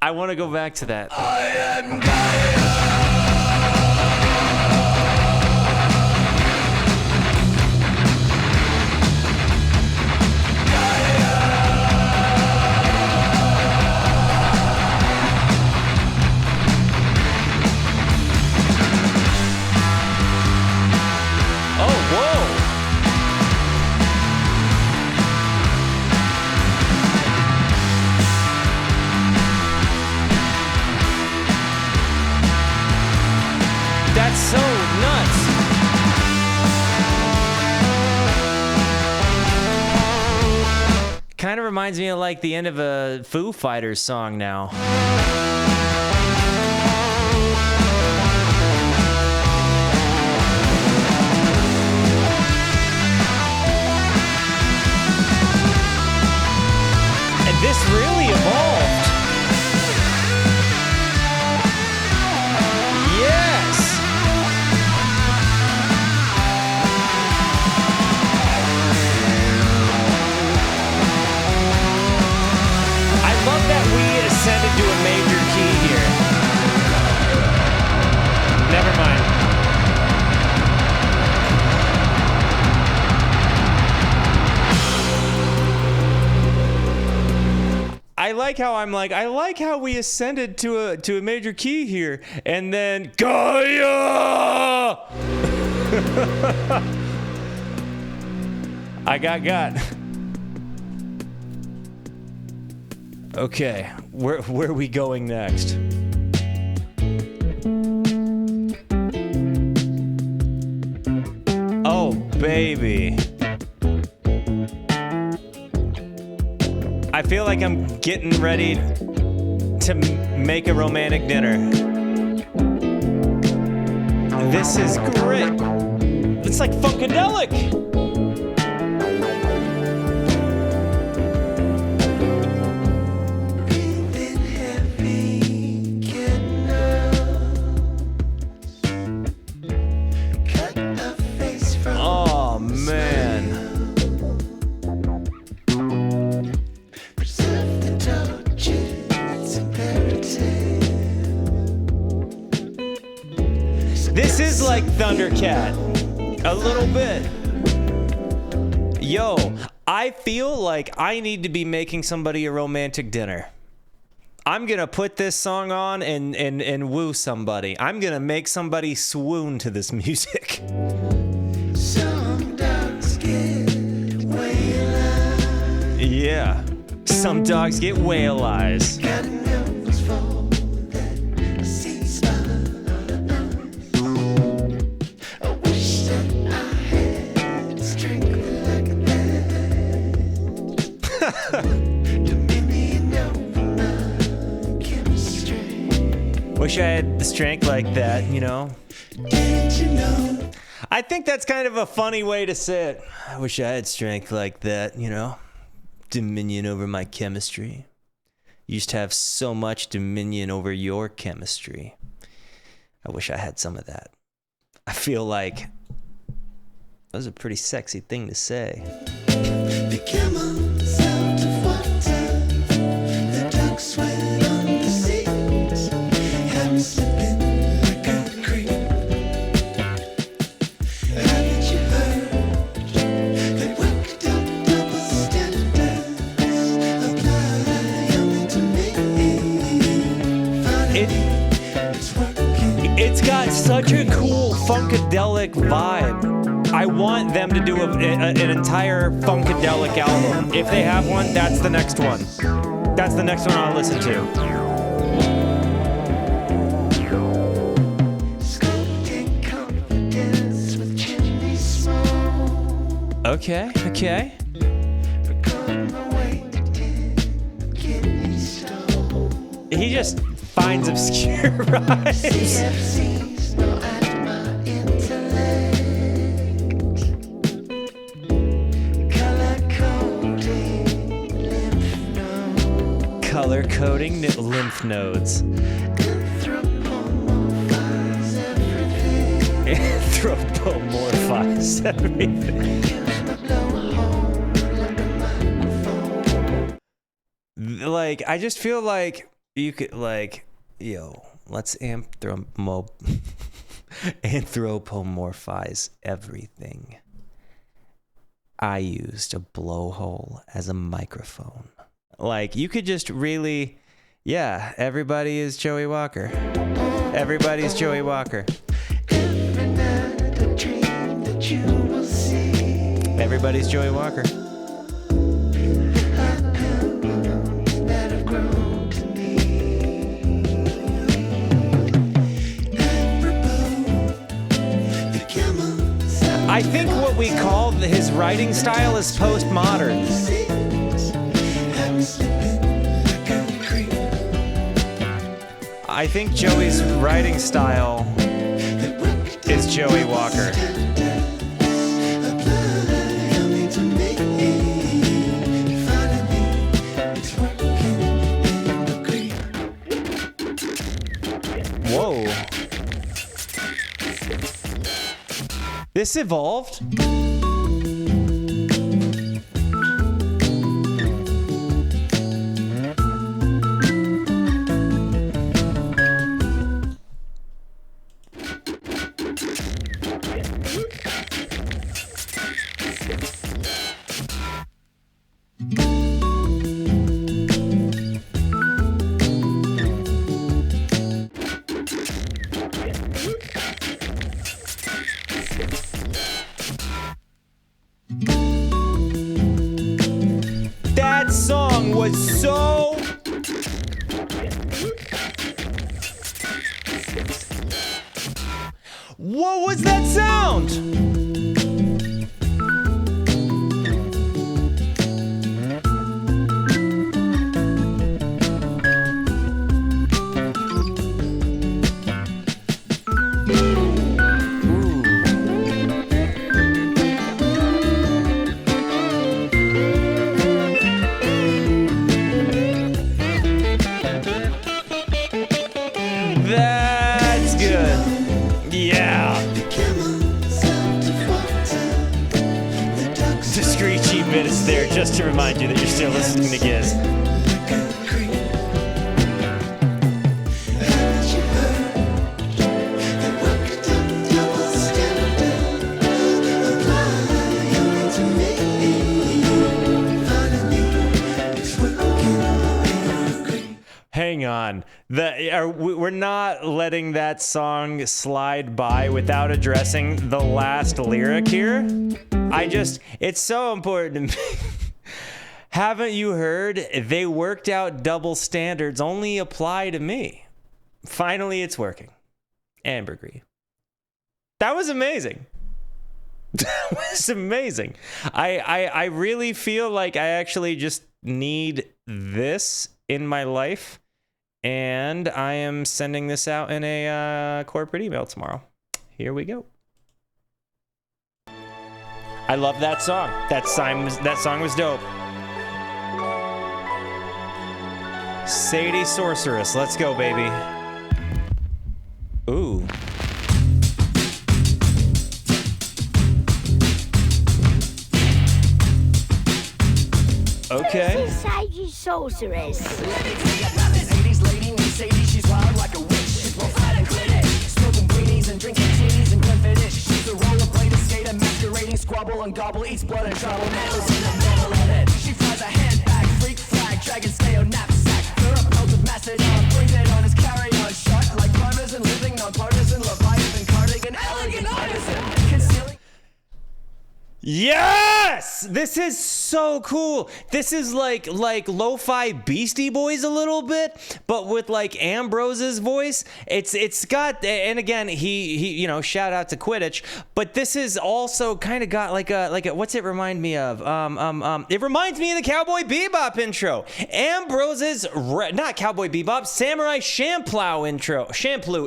S1: I want to go back to that.
S2: I am Gaia.
S1: Oh, whoa. That's so nuts. Kind of reminds me of like the end of a Foo Fighters song now. And this really evolved. Yes. I love that we ascended to a major key here. Never mind. I like how I'm like, I like how we ascended to a major key here, and then Gaia. I got. Okay, where are we going next? Oh, baby. I feel like I'm getting ready to make a romantic dinner. This is great. It's like Funkadelic. Oh, man. This is like Thundercat. A little bit. Yo, I feel like I need to be making somebody a romantic dinner. I'm gonna put this song on and woo somebody. I'm gonna make somebody swoon to this music.
S2: Some dogs get whale-eyed.
S1: Yeah. Some dogs get whale eyes.
S2: Got nose for that sea spot. I wish that I had strength like that. Dominion over my chemistry.
S1: Wish I had the strength like that, you know?
S2: Did you know?
S1: I think that's kind of a funny way to say it. I wish I had strength like that, you know? Dominion over my chemistry. You used to have so much dominion over your chemistry. I wish I had some of that. I feel like that was a pretty sexy thing to say.
S2: The camel's out of water. The ducks swim on the seas. I'm slipping like a creep. Haven't you heard? They worked out double standards. Apply only to me. Finally, it's working.
S1: It's got such a cool funkadelic vibe. I want them to do an entire funkadelic album. If they have one, that's the next one. That's the next one I'll listen to. Okay, okay. He just finds obscure rhymes. Color coding lymph nodes. Anthropomorphize everything. Like, I just feel like you could, like, yo, let's anthropomorphize everything. I used a blowhole as a microphone. Like, you could just really, yeah, everybody is Joey Walker. Everybody's Joey Walker. Everybody's Joey Walker. I think what we call his writing style is postmodern. I think Joey's writing style is Joey Walker. Whoa. This evolved? That song was so... What was that sound? That's good. Yeah. The screechy bit is there just to remind you that you're still listening to Giz. Hang on. We're not letting that song slide by without addressing the last lyric here. It's so important to me. Haven't you heard? They worked out double standards only apply to me. Finally, it's working. Ambergris. That was amazing. That was amazing. I really feel like I actually just need this in my life. And I am sending this out in a corporate email tomorrow. Here we go. I love that song. That song was dope. Sadie Sorceress. Let's go, baby. Ooh. Okay.
S5: Sadie Sorceress.
S6: Sadie, she's wild like a witch. She's prophetic clinic, smoking greenies and drinking teas and Glenfiddich. She's a rollerblader, skater, masquerading, squabble and gobble, eats blood and trouble. Never seen a devil in it. She flies a handbag, freak flag, dragon scale knapsack. Her a pelt of Macedon, brings it on his carry-on shot like parmesan, living non-partisan, Leviathan, cardigan, elegant artisan, concealing.
S1: Yes! This is so cool. This is like lo-fi Beastie Boys a little bit, but with like Ambrose's voice. It's got, and again, he shout out to Quidditch, but this is also kind of got like a what's it remind me of? It reminds me of the Cowboy Bebop intro. Ambrose's not Cowboy Bebop, Samurai Champloo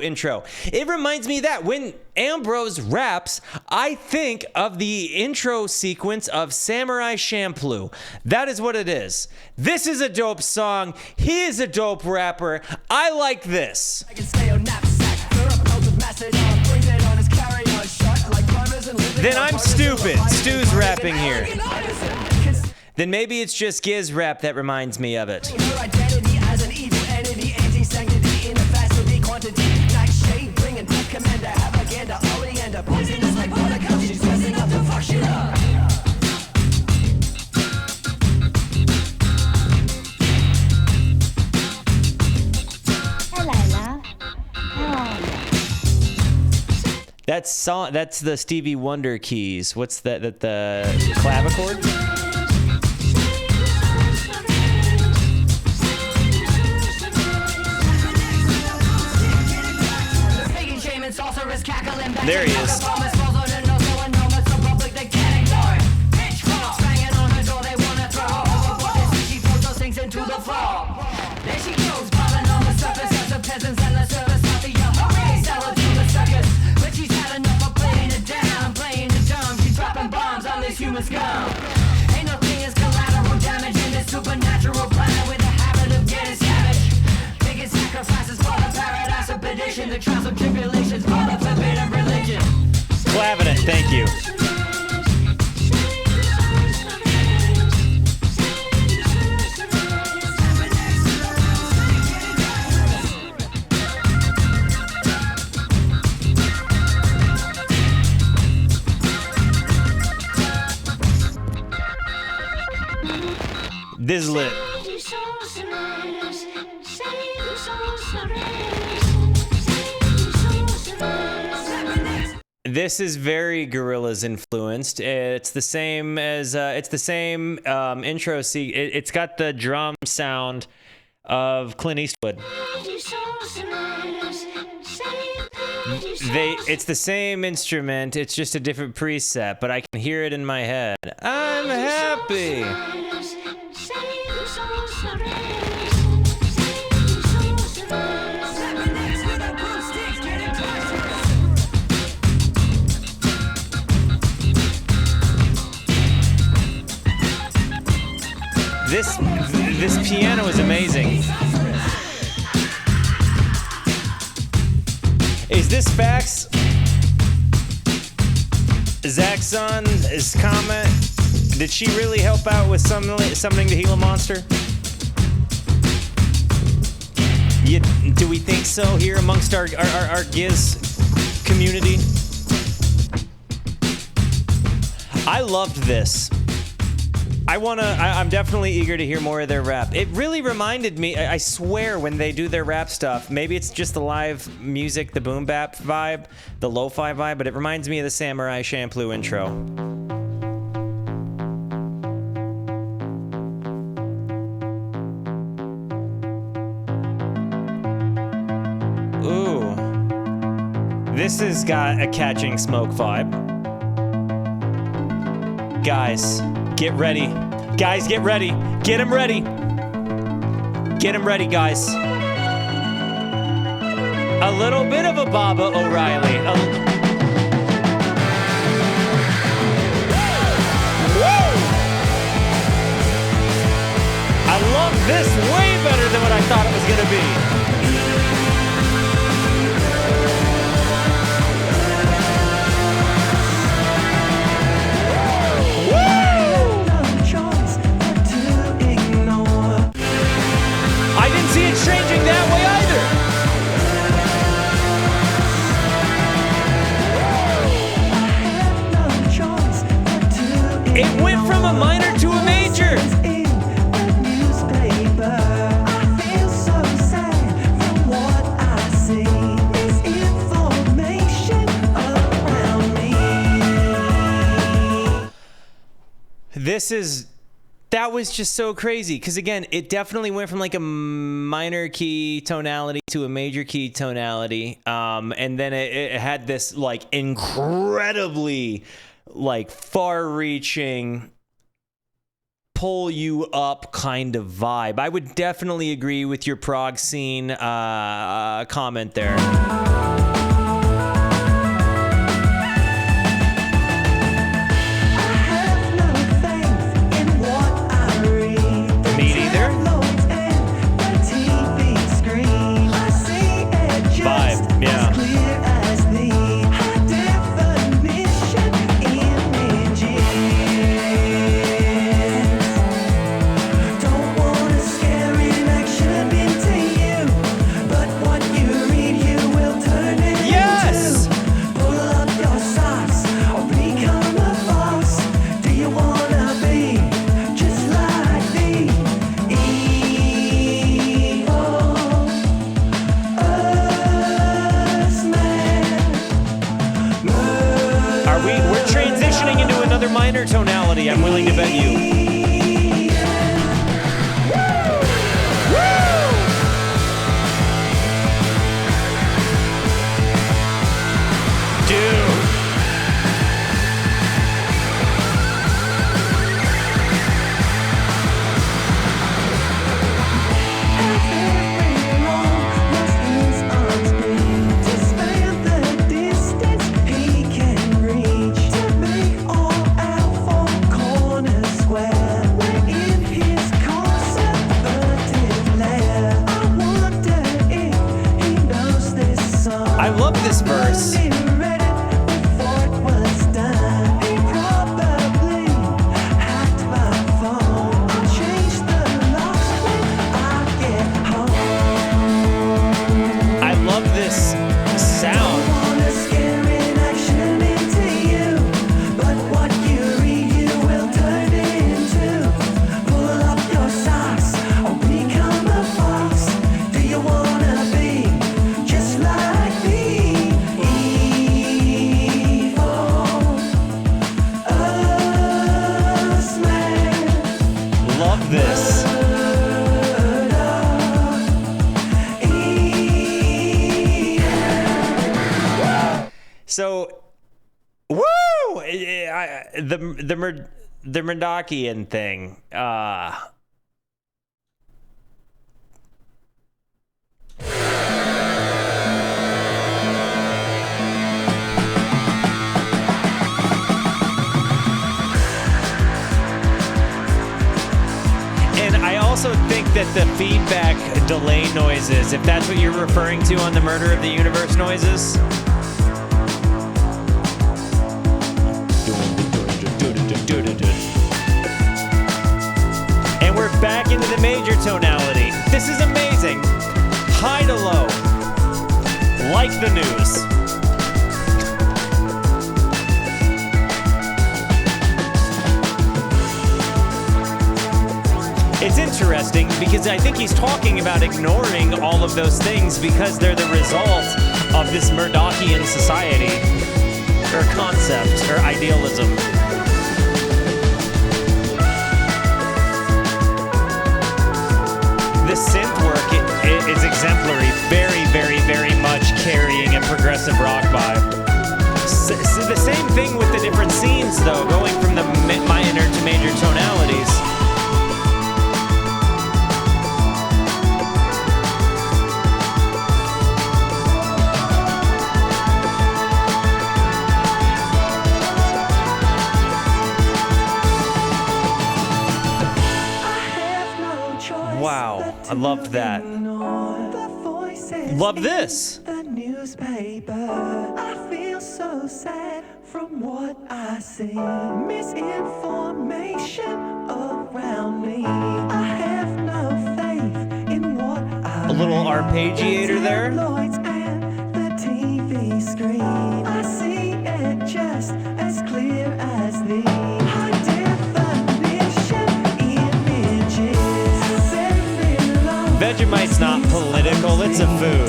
S1: intro. It reminds me of that. When Ambrose raps, I think of the intro sequence of Samurai Champloo. That is what it is. This is a dope song. He is a dope rapper. I like this. Then I'm stupid. Stu's rapping here. Then maybe it's just Giz rap that reminds me of it. That's the Stevie Wonder keys. What's that? The clavichord? There he is.
S6: Ain't no thing as collateral damage in this supernatural planet with a habit of getting savage. Biggest sacrifices for the paradise of perdition, the trials of tribulations for the forbidden religion.
S1: Clavinet, thank you. This is lit. This is very Gorillaz influenced. It's the same as intro. It's got the drum sound of Clint Eastwood. It's the same instrument. It's just a different preset, but I can hear it in my head. I'm happy. This piano is amazing. Is this facts? Zaxxon's comment? Did she really help out with summoning to heal a monster? Do we think so here amongst our Giz community? I loved this. I'm definitely eager to hear more of their rap. It really reminded me, I swear, when they do their rap stuff, maybe it's just the live music, the boom bap vibe, the lo-fi vibe, but it reminds me of the Samurai Champloo intro. Ooh. This has got a catching smoke vibe. Guys, get ready. Guys, get ready. Get him ready. Get him ready, guys. A little bit of a Baba O'Reilly. I love this way better than what I thought it was going to be. See it changing that way either. It went from a minor to a major. That was just so crazy because, again, it definitely went from like a minor key tonality to a major key tonality. And then it had this like incredibly like far-reaching, pull you up kind of vibe. I would definitely agree with your prog scene comment there. Minor tonality, I'm willing to bet you. Dude. I love this verse. I love this sound. This. So, woo! The Murdochian thing. I also think that the feedback delay noises, if that's what you're referring to on the Murder of the Universe noises. And we're back into the major tonality. This is amazing. High to low. Like the news. It's interesting because I think he's talking about ignoring all of those things because they're the result of this Murdochian society, or concept, or idealism. The synth work is exemplary, very, very, very much carrying a progressive rock vibe. The same thing with the different scenes, though, going from the minor to major tonalities. Wow, I love that. Love this.
S4: The newspaper. I feel so sad from what I see. Misinformation around me. I have no faith in what I
S1: A little arpeggiator there.
S4: And the TV screen. I see it just as clear as the high definition images.
S1: Vegemite's not political, it's a food.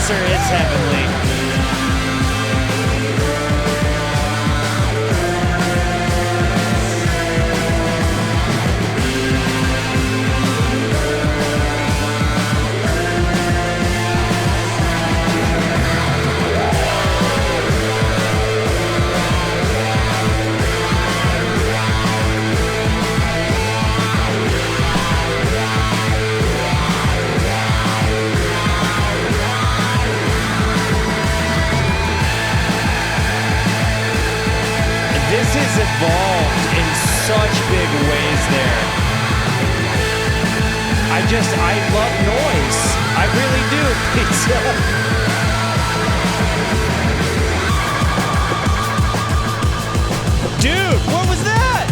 S1: answer is heavenly. Evolved in such big ways there. I love noise. I really do. Dude, what was that?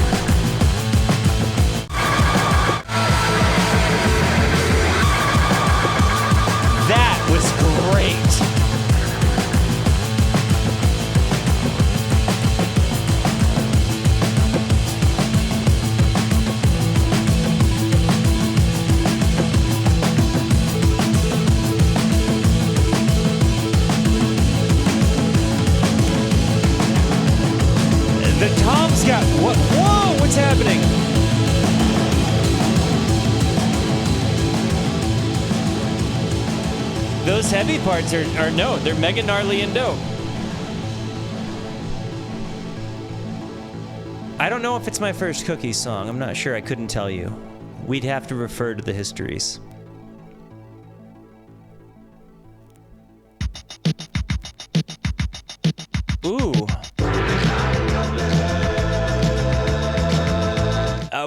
S1: That was great. The tom's got what? Whoa! What's happening? Those heavy parts are no, they're mega gnarly and dope. I don't know if it's my first Cookies song. I'm not sure. I couldn't tell you. We'd have to refer to the histories. Ooh.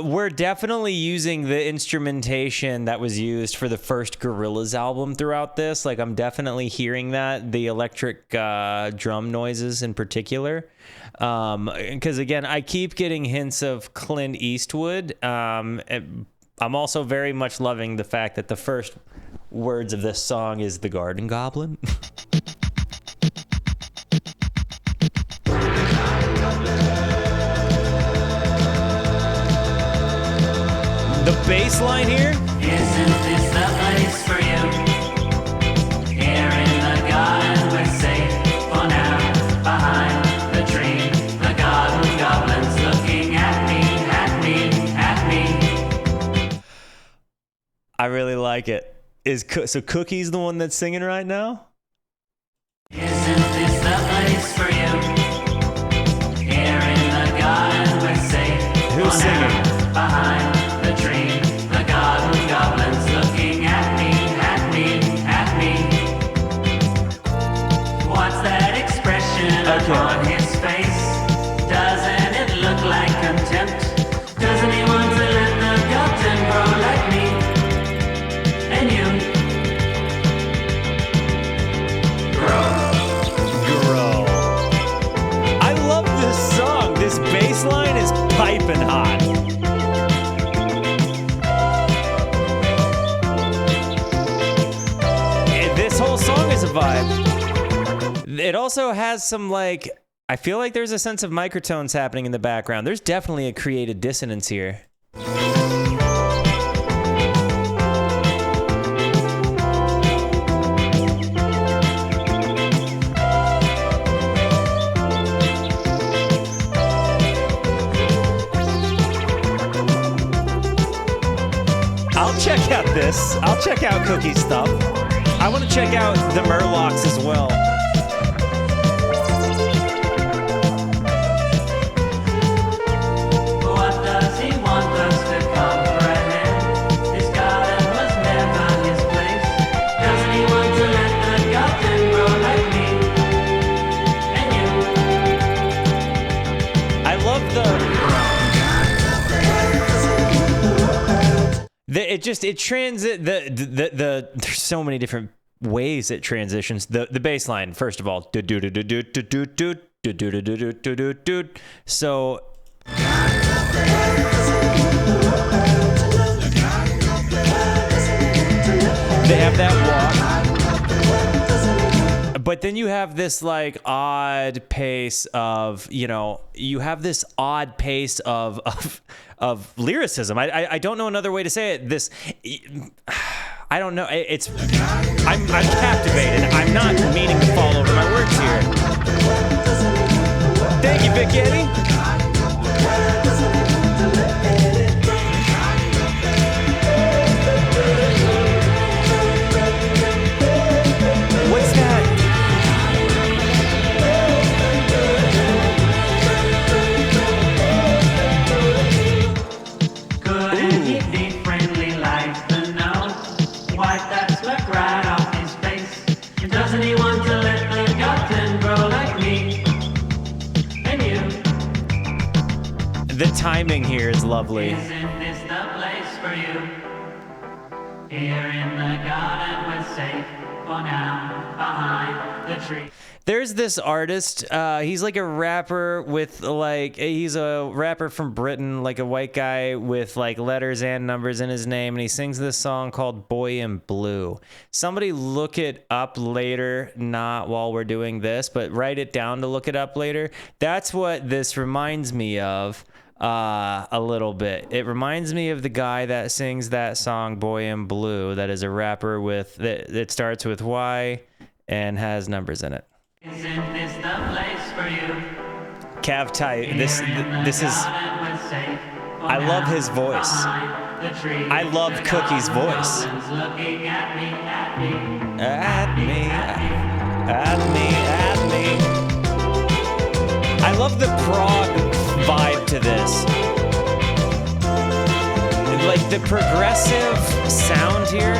S1: We're definitely using the instrumentation that was used for the first Gorillaz album throughout this. Like, I'm definitely hearing that, the electric drum noises in particular. Because, again, I keep getting hints of Clint Eastwood. I'm also very much loving the fact that the first words of this song is the Garden Goblin. The bass line here.
S6: Isn't this the place for you? Here in the garden we're safe for now. Behind the tree, the garden goblins looking at me.
S1: I really like it. So Cookie's the one that's singing right now?
S6: Isn't this the place for you? Here in the garden we're safe.
S1: Who's singing?
S6: Behind the tree, the garden goblins looking at me. What's that expression upon his face? Doesn't it look like contempt? Doesn't he want to let the garden grow like me and you?
S1: Grow. I love this song. This bass line is piping hot. This whole song is a vibe. It also has some, like, I feel like there's a sense of microtones happening in the background. There's definitely a created dissonance here. I'll check out this. I'll check out Cookie's stuff. I want to check out the Murlocs as well.
S6: What does he want us to comprehend? This garden was never his place. Doesn't he want to let the garden grow like me and you?
S1: I love there's so many different ways it transitions. The bass line, first of all, so they have that walk, but then you have this like odd pace of, of lyricism. I don't know another way to say it. I don't know. I'm captivated. I'm not meaning to fall over my words here. Thank you, Big Eddie. What's that?
S4: Couldn't he be friendly like the nose? Wipe that smirk right off his face. And doesn't he want to let the garden grow like me and you?
S1: The timing here is lovely.
S4: Isn't this the place for you? Here in the garden we're safe for now, behind the tree.
S1: There's this artist, he's like a rapper with like, he's a rapper from Britain, like a white guy with like letters and numbers in his name, and he sings this song called Boy in Blue. Somebody look it up later, not while we're doing this, but write it down to look it up later. That's what this reminds me of a little bit. It reminds me of the guy that sings that song Boy in Blue, that is a rapper with, that starts with Y and has numbers in it.
S4: Isn't this the place for you?
S1: Cav Tight, this is, I love his voice. I love Cookie's voice. At me. I love the prog vibe to this. Like the progressive sound here.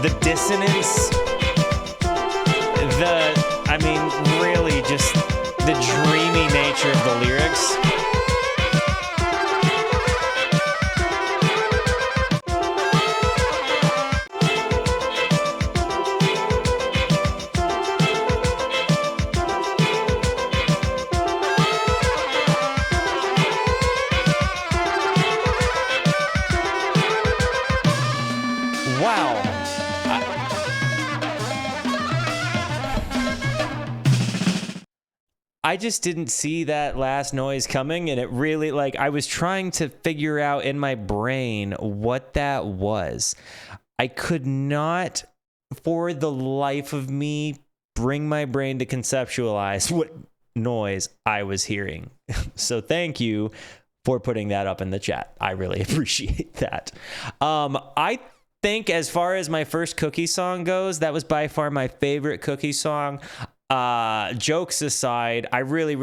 S1: The dissonance, really just the dreamy nature of the lyrics. Wow. I just didn't see that last noise coming, and it really, like, I was trying to figure out in my brain what that was. I could not, for the life of me, bring my brain to conceptualize what noise I was hearing. So thank you for putting that up in the chat. I really appreciate that. I think as far as my first Cookie song goes, that was by far my favorite Cookie song. Jokes aside, I really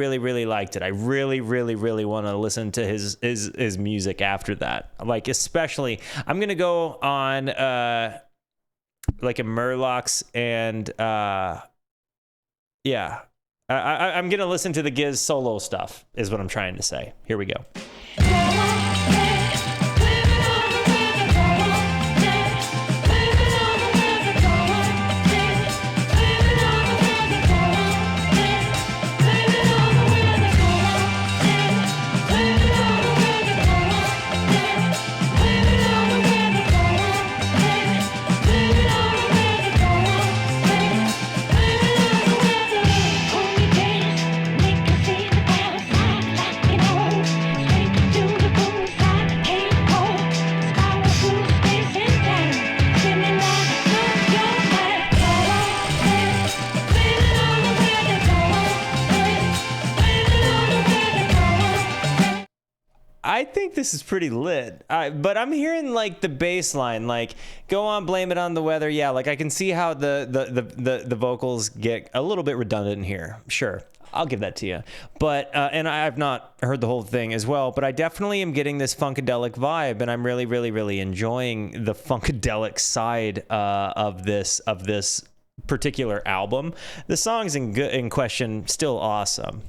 S1: liked it. I really want to listen to his music after that. Like, especially, I'm gonna go on like a Murlocs and yeah, I'm gonna listen to the Giz solo stuff. Is what I'm trying to say. Here we go. I think this is pretty lit, but I'm hearing like the bass line, like go on, blame it on the weather. Yeah, like I can see how the vocals get a little bit redundant in here. Sure, I'll give that to you. But and I've not heard the whole thing as well, but I definitely am getting this Funkadelic vibe, and I'm really enjoying the Funkadelic side of this particular album. The songs in question still awesome.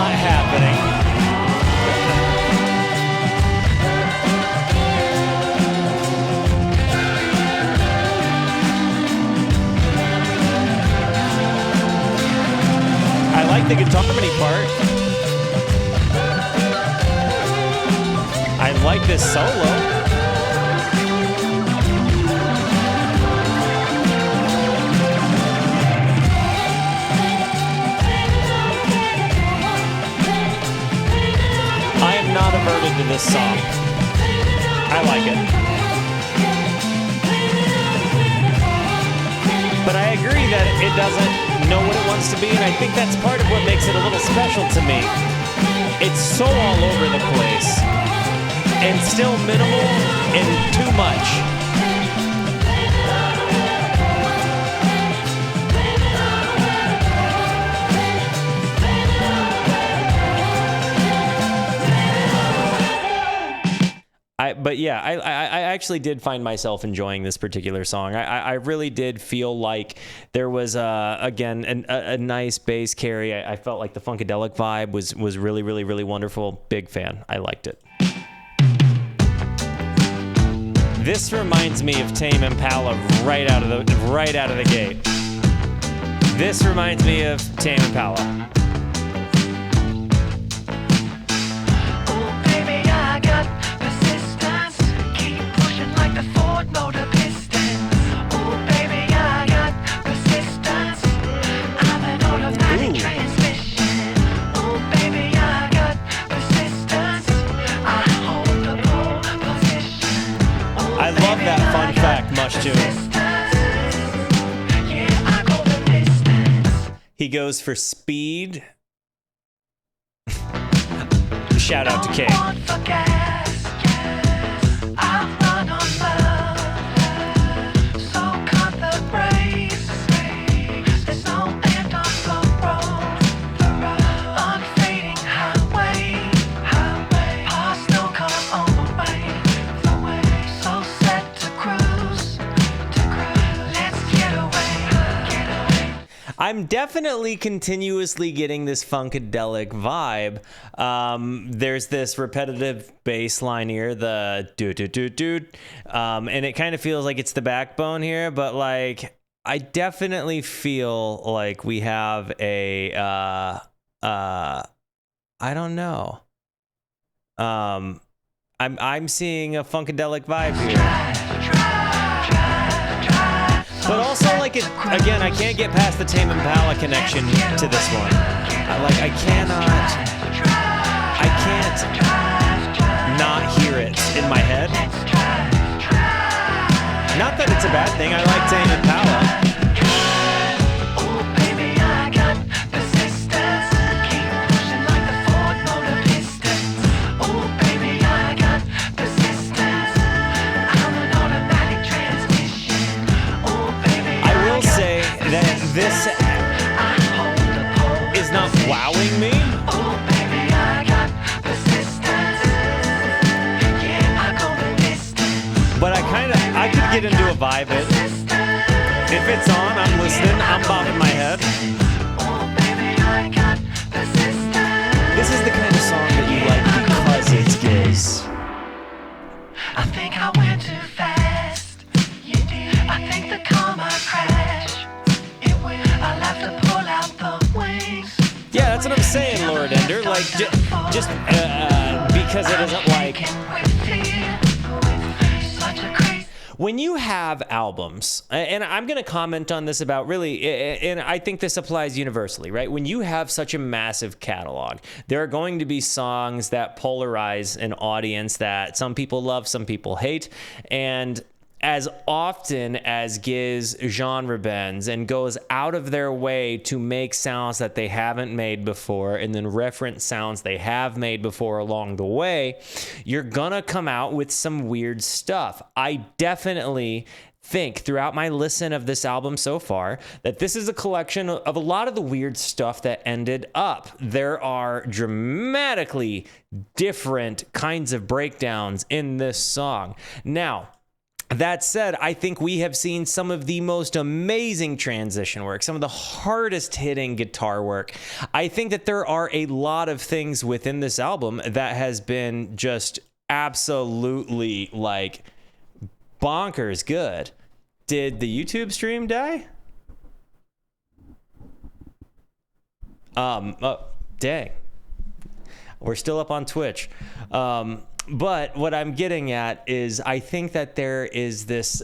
S1: not happening. I like the guitar harmony part. I like this solo. Not averted to this song. I like it. But I agree that it doesn't know what it wants to be, and I think that's part of what makes it a little special to me. It's so all over the place, and still minimal and too much. I actually did find myself enjoying this particular song. I really did feel like there was, again, a nice bass carry. I felt like the Funkadelic vibe was really, really, really wonderful. Big fan. I liked it. This reminds me of Tame Impala right out of the gate. This reminds me of Tame Impala. Much to it. He goes for speed. Shout out to Kate. I'm definitely continuously getting this Funkadelic vibe. There's this repetitive bass line here, the do-do-do-do, and it kind of feels like it's the backbone here, but like I definitely feel like we have a I don't know. I'm seeing a Funkadelic vibe here. But also, like, it again, I can't get past the Tame Impala connection to this one. I can't not hear it in my head. Not that it's a bad thing. I like Tame Impala. This is not wowing me. But I could get into a vibe. If it's on, I'm listening, I'm bobbing my head. This is the kind of song that you like because it's Giz.
S4: I think I went too fast. You did. I think the karma crashed. I'll have to pull out the wings.
S1: Yeah, that's what I'm saying, Lord Ender. Like, just because it isn't like... When you have albums, and I'm going to comment on this about really, and I think this applies universally, right? When you have such a massive catalog, there are going to be songs that polarize an audience that some people love, some people hate, and as often as Giz genre bends and goes out of their way to make sounds that they haven't made before and then reference sounds they have made before along the way, you're gonna come out with some weird stuff. I definitely think throughout my listen of this album so far that this is a collection of a lot of the weird stuff that ended up. There are dramatically different kinds of breakdowns in this song. Now, That said, I think we have seen some of the most amazing transition work, some of the hardest hitting guitar work. I think that there are a lot of things within this album that has been just absolutely like bonkers good. Did the YouTube stream die? Oh, dang. We're still up on Twitch. But what I'm getting at is I think that there is this,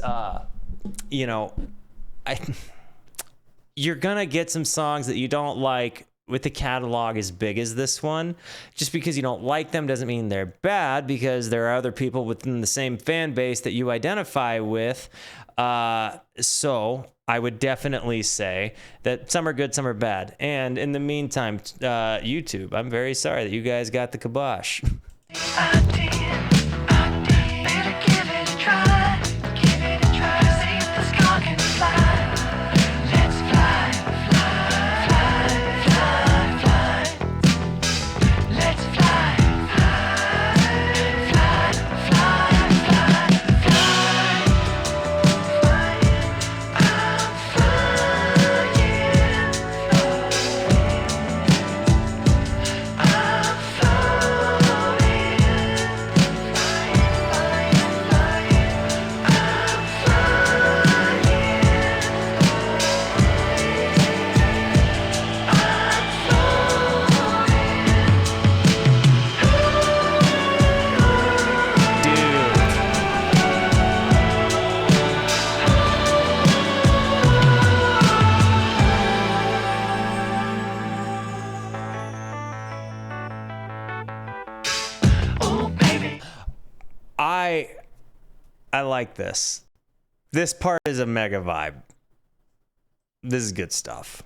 S1: you're going to get some songs that you don't like with the catalog as big as this one. Just because you don't like them doesn't mean they're bad, because there are other people within the same fan base that you identify with. So I would definitely say that some are good, some are bad. And in the meantime, YouTube, I'm very sorry that you guys got the kibosh.
S4: I did. Better give it a try. Give it a try. See if the skull can fly. Let's fly, fly, fly, fly, fly. Let's fly, fly, fly, fly, fly,
S1: I like this. This part is a mega vibe. This is good stuff.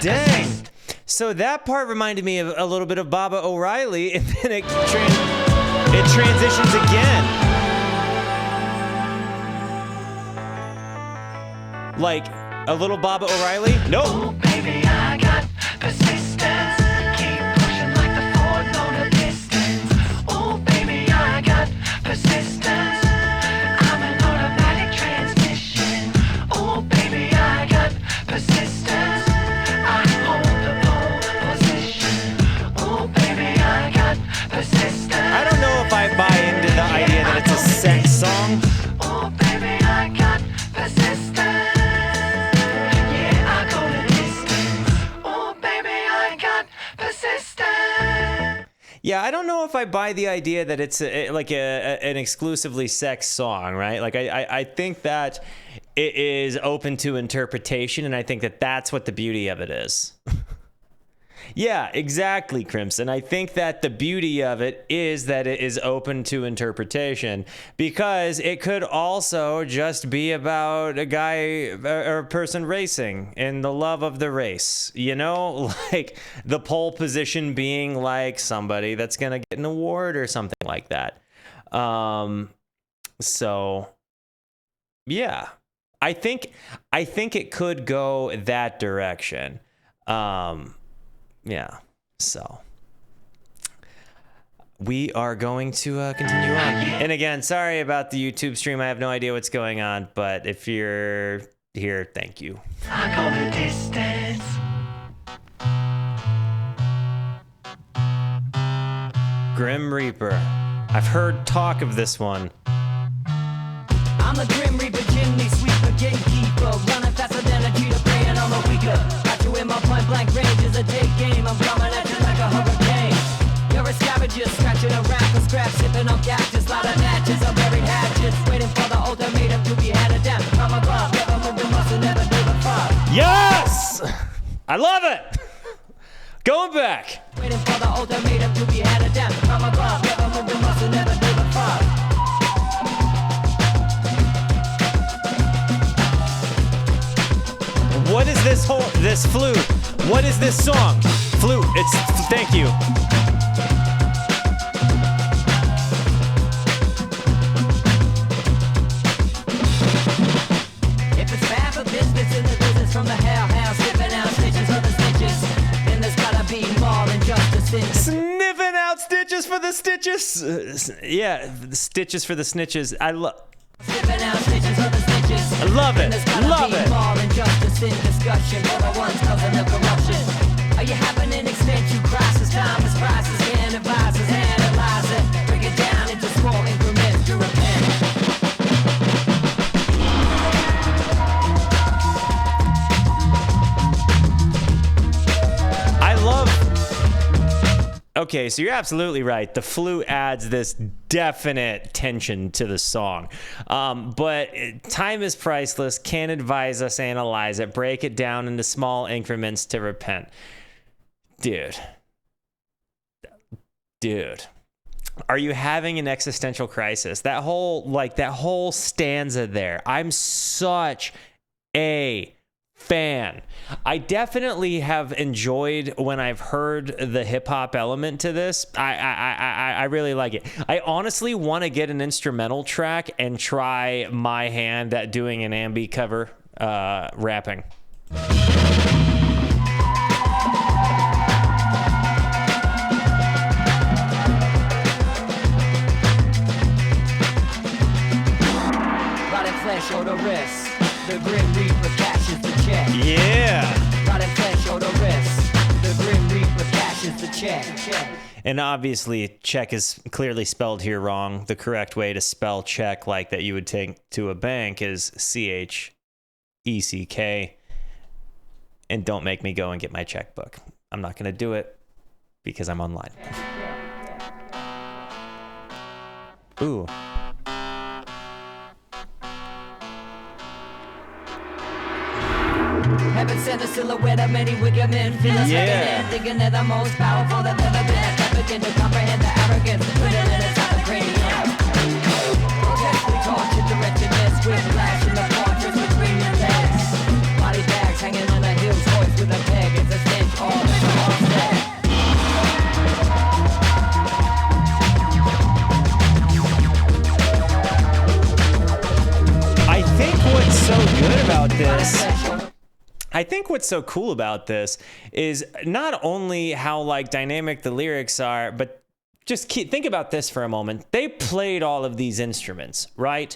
S1: Dang. So that part reminded me of a little bit of Baba O'Reilly, and then it transitions again. Like a little Baba O'Reilly? Nope.
S4: Oh, baby, I got persistence. Keep pushing like the Ford motor distance. Oh, baby, I got persistence. I'm an automatic transmission. Oh, baby, I got persistence.
S1: I don't know if I buy into the idea that it's a sex song.
S4: Oh, baby, I got persistence. Yeah, I go the distance. Oh, baby, I got persistence.
S1: Yeah, I don't know if I buy the idea that it's an exclusively sex song, right? Like, I think that it is open to interpretation, and I think that that's what the beauty of it is. Yeah, exactly, Crimson. I think that the beauty of it is that it is open to interpretation, because it could also just be about a guy or a person racing and the love of the race, you know, like the pole position being like somebody that's going to get an award or something like that. So yeah, I think it could go that direction. Yeah, so we are going to continue on. And again, sorry about the YouTube stream. I have no idea what's going on, but if you're here, thank you.
S4: I go the distance.
S1: Grim Reaper. I've heard talk of this one.
S6: I'm the Grim Reaper, chimney sweeper, gatekeeper, running faster than a cheetah, preying on the weaker. Got you in my point blank range, is a day game. I'm coming at you like a hurricane. You're a scavenger, scratching around for scraps, sipping on cactus, lot of matches, I'm buried hatches, waiting for the ultimatum to be handed down. I'm above, never moved a muscle, never do the fuck.
S1: Yes! I love it! Going back.
S6: Waiting for the ultimatum to be handed down from above. Never moved a muscle, never gave a fuck.
S1: What is this flute? What is this song? Flute. Thank you.
S6: If it's bad for business in the business from the hellhound, sniffing out stitches for the stitches, then there's gotta be more than just a stitch.
S1: Sniffing out stitches for the stitches. Yeah, stitches for the snitches. I love.
S6: Sniffing out stitches for the stitches.
S1: I love it.
S6: Then there's gotta
S1: Love
S6: be
S1: it.
S6: more than just a sin discussion for the ones causing the corruption. Are you having an extension crisis? Time is prices, and advisors analyze it. Break it down into small increments to repent.
S1: I love. Okay, so you're absolutely right. The flute adds this definite tension to the song. But time is priceless. Can't advise us, analyze it, break it down into small increments to repent. Dude. Are you having an existential crisis? That whole stanza there. I'm such a fan. I definitely have enjoyed when I've heard the hip hop element to this. I really like it. I honestly want to get an instrumental track and try my hand at doing an ambi cover rapping.
S6: Rotted flesh or the wrist. The grim reaper cashes the check.
S1: Yeah.
S6: Rotted flesh or the wrist. The grim reaper cashes the check.
S1: And obviously, check is clearly spelled here wrong. The correct way to spell check, like that you would take to a bank, is CHECK. And don't make me go and get my checkbook. I'm not going to do it because I'm online. Ooh.
S6: Heaven sent a silhouette of many wicked men. Feeling
S1: Yeah.
S6: thinking they're the most powerful they've ever been. I begin to comprehend the arrogance within it inside the cranium. Grotesquely tortured, the wretchedness with flash in the portraits with screaming legs. Body bags hanging on the hills, voice with a peg. It's a stench, all that's a offset.
S1: I think what's so good about this, I think what's so cool about this is not only how like dynamic the lyrics are, but just think about this for a moment. They played all of these instruments, right?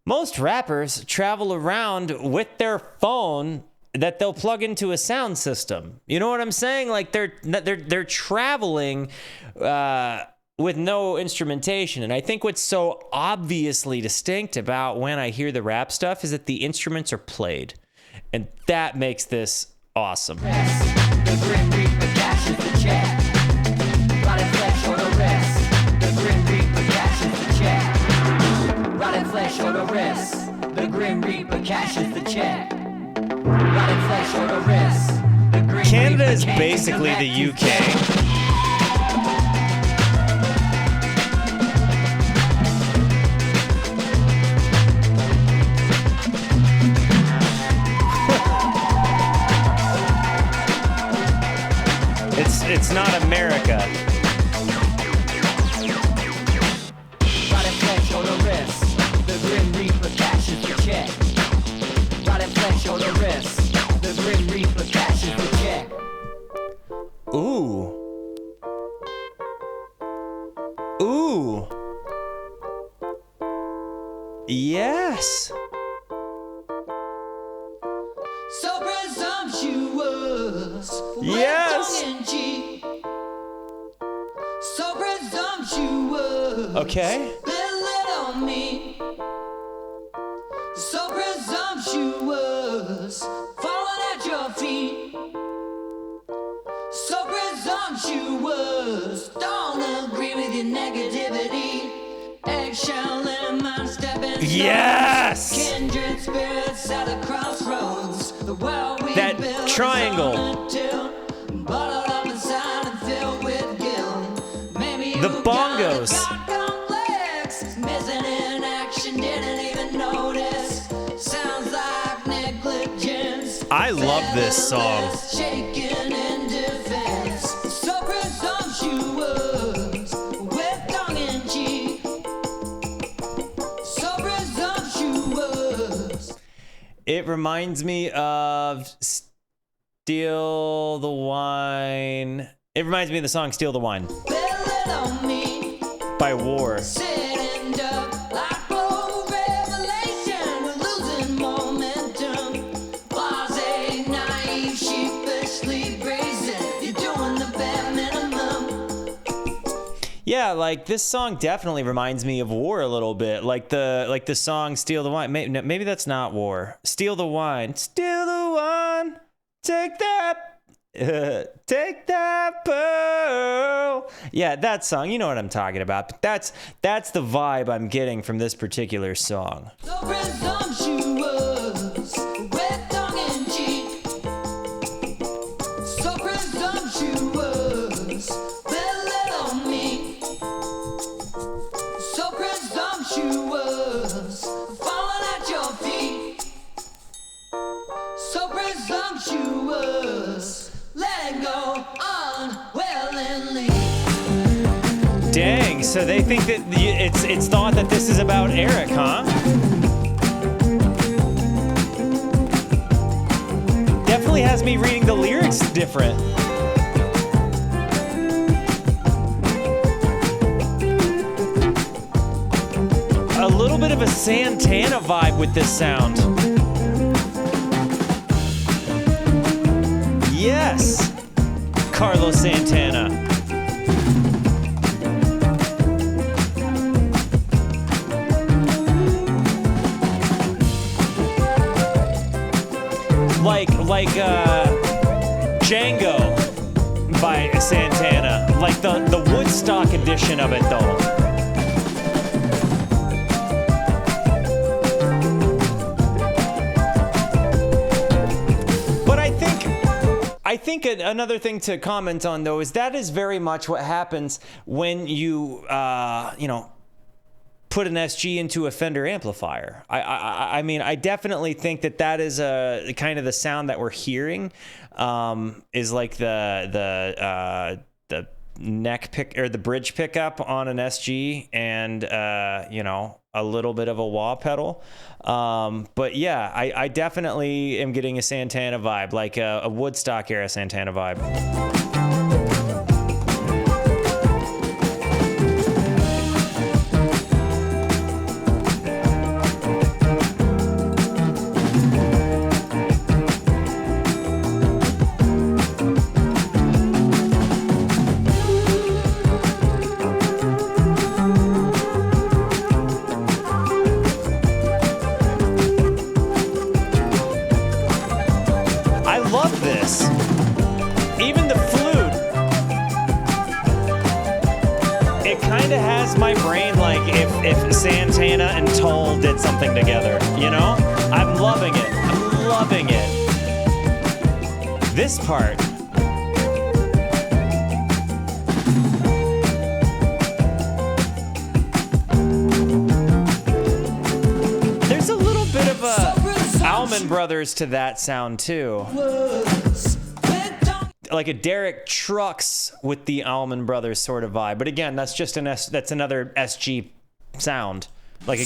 S1: Most rappers travel around with their phone that they'll plug into a sound system. You know what I'm saying? Like they're traveling with no instrumentation. And I think what's so obviously distinct about when I hear the rap stuff is that the instruments are played. And that makes this awesome.
S6: The grim reaper cashes the check. Rotted flesh or the rest. The grim reaper cashes the check. Rotted flesh or the rest. The grim reaper cashes the check. Rotted flesh or the rest. The grim
S1: Canada
S6: reaper
S1: is
S6: can't
S1: basically
S6: collect
S1: the
S6: his
S1: UK.
S6: debt.
S1: It's not America.
S6: Rotted flesh or the rest. The grim reaper cashes the check. Rotted flesh or the rest. The grim reaper cashes the check.
S1: Ooh. Ooh. Yes.
S6: So presumptuous.
S1: Yes.
S6: Tongue-in-cheek. So presumptuous.
S1: Okay.
S6: Belittle me. So presumptuous. Falling at your feet. So presumptuous. Don't agree with your negativity. Eggshell and mind stepping.
S1: Yes.
S6: Kindred spirits at a crossroads. The world we
S1: That
S6: built is
S1: triangle.
S6: on a tilt. Bottled up inside
S1: The bongos.
S3: Complex, missing in action, didn't even notice. Sounds like negligence.
S1: I love this song.
S3: Shaken in defense. So presumptuous, with tongue in cheek. So presumptuous.
S1: It reminds me of Steal the Wine. It reminds me of the song Steal the Wine
S3: Build on me.
S1: by War.
S3: Sitting up like blow revelation. We're losing momentum. Blase, naive, sheepishly brazen. You're doing the bare minimum.
S1: Yeah, like this song definitely reminds me of War a little bit. Like the song Steal the Wine. Maybe that's not War. Steal the Wine. Steal the wine. Take that. Take that pearl. Yeah, that song. You know what I'm talking about. But that's the vibe I'm getting from this particular song.
S3: So presumptuous, with tongue in cheek. So presumptuous, build it on me. So presumptuous, falling at your feet. So presumptuous, letting go unwillingly.
S1: Dang, so they think that it's thought that this is about Eric, huh? Definitely has me reading the lyrics different. A little bit of a Santana vibe with this sound. Yes, Carlos Santana. Like Django by Santana. Like the Woodstock edition of it, though. I think another thing to comment on, though, is that is very much what happens when you, put an SG into a Fender amplifier. I mean, I definitely think that is a kind of the sound that we're hearing, is like the neck pick or the bridge pickup on an SG, and a little bit of a wah pedal. But yeah, I definitely am getting a Santana vibe, like a Woodstock era Santana vibe. My brain, like if Santana and Toll did something together, I'm loving it. I'm loving it. This part. There's a little bit of a Allman Brothers to that sound too. Like a Derek Trucks with the Allman Brothers sort of vibe, but again, that's just that's another SG sound. Like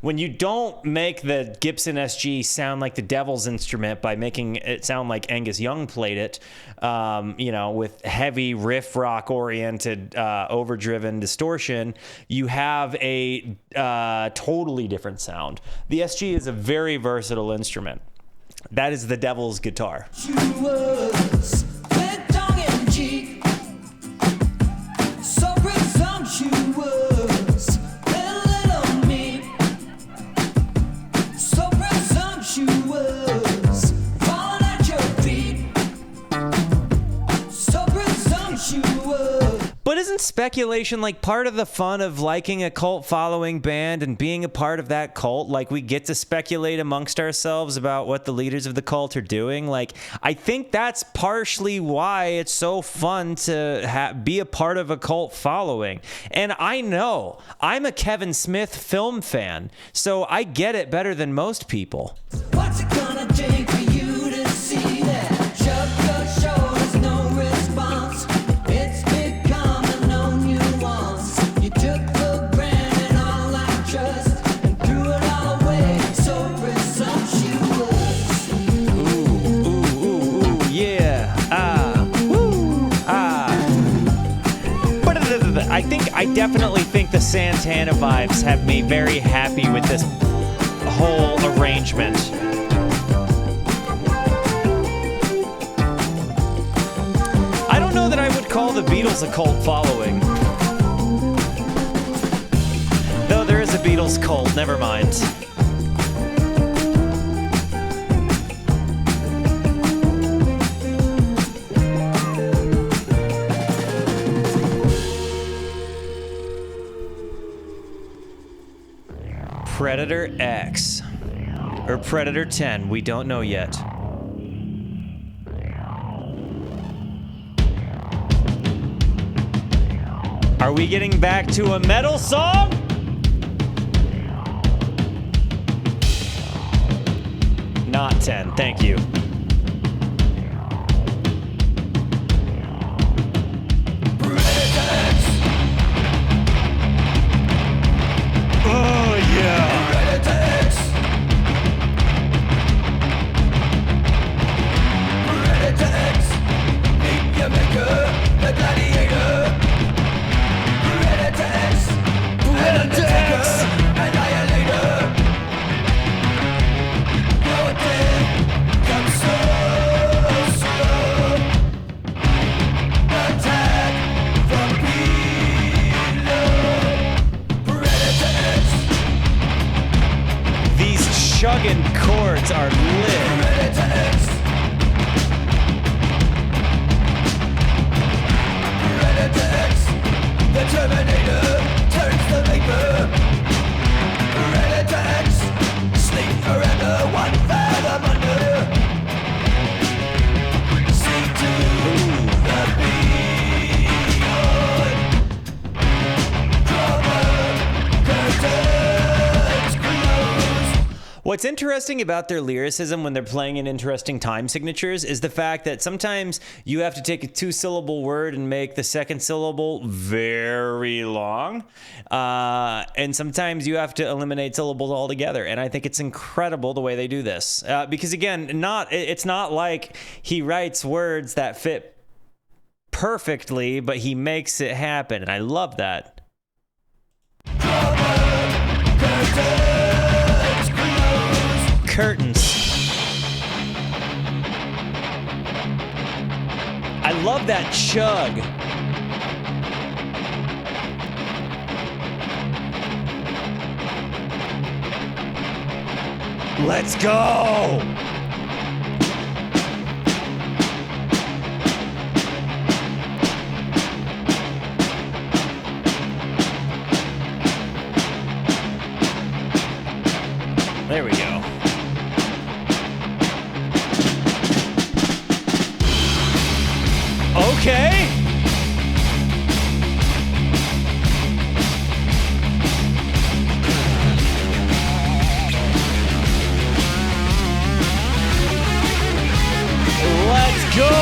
S1: when you don't make the Gibson SG sound like the devil's instrument by making it sound like Angus Young played it, with heavy riff rock oriented, overdriven distortion, you have a totally different sound. The SG is a very versatile instrument. That is the devil's guitar. But isn't speculation, like part of the fun of liking a cult following band and being a part of that cult, like we get to speculate amongst ourselves about what the leaders of the cult are doing. Like, I think that's partially why it's so fun to be a part of a cult following. And I know I'm a Kevin Smith film fan, so I get it better than most people.
S6: What's it gonna take for you to see that? Shove your shoulders, no response. It's become a no nuance. You took for granted all I trust and threw it all away. So presumptuous.
S1: Ooh, yeah. I definitely think the Santana vibes have me very happy with this whole arrangement. I don't know that I would call the Beatles a cult following. Though there is a Beatles cult, never mind. Predator X. Or Predator 10, we don't know yet. Are we getting back to a metal song? Not 10, thank you. Oh, yeah. These chugging chords are lit.
S6: The Terminator turns the vapor. Predator X, sleep forever, 1 fathom under. See to the beyond. Draw the curtains closed.
S1: What's interesting about their lyricism when they're playing in interesting time signatures is the fact that sometimes you have to take a 2-syllable word and make the second syllable very long. And sometimes you have to eliminate syllables altogether. And I think it's incredible the way they do this. Because again, it's not like he writes words that fit perfectly, but he makes it happen. And I love that. Curtains. I love that chug. Let's go. There we go. Okay. Let's go.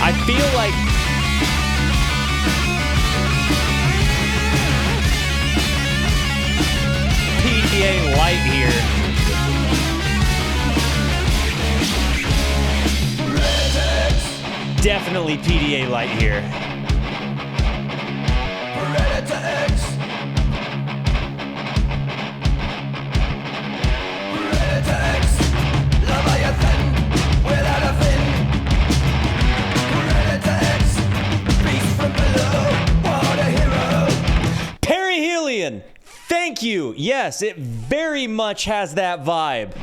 S1: I feel like PDA light here. Definitely PDA light here.
S6: Predator X. Predator X. Leviathan without a fin. Predator X. Beast from below. What a hero.
S1: Perihelion. Thank you. Yes, it very much has that vibe.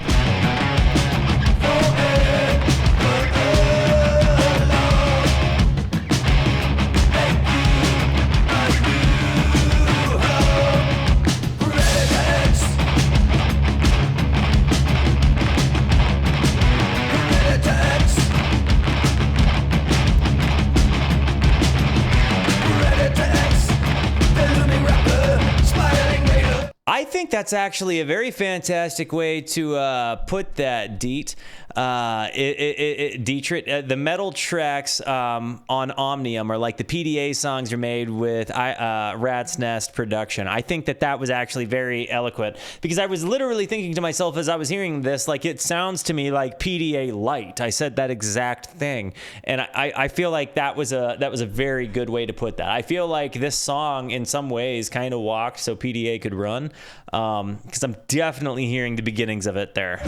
S1: think that's actually a very fantastic way to put that, Deet. Dietrich, the metal tracks on Omnium are like the PDA songs are made with Rat's Nest production. I think that was actually very eloquent, because I was literally thinking to myself as I was hearing this, like, it sounds to me like PDA light. I said that exact thing, and I feel like that was a very good way to put that. I feel like this song in some ways kind of walked so PDA could run, because I'm definitely hearing the beginnings of it there.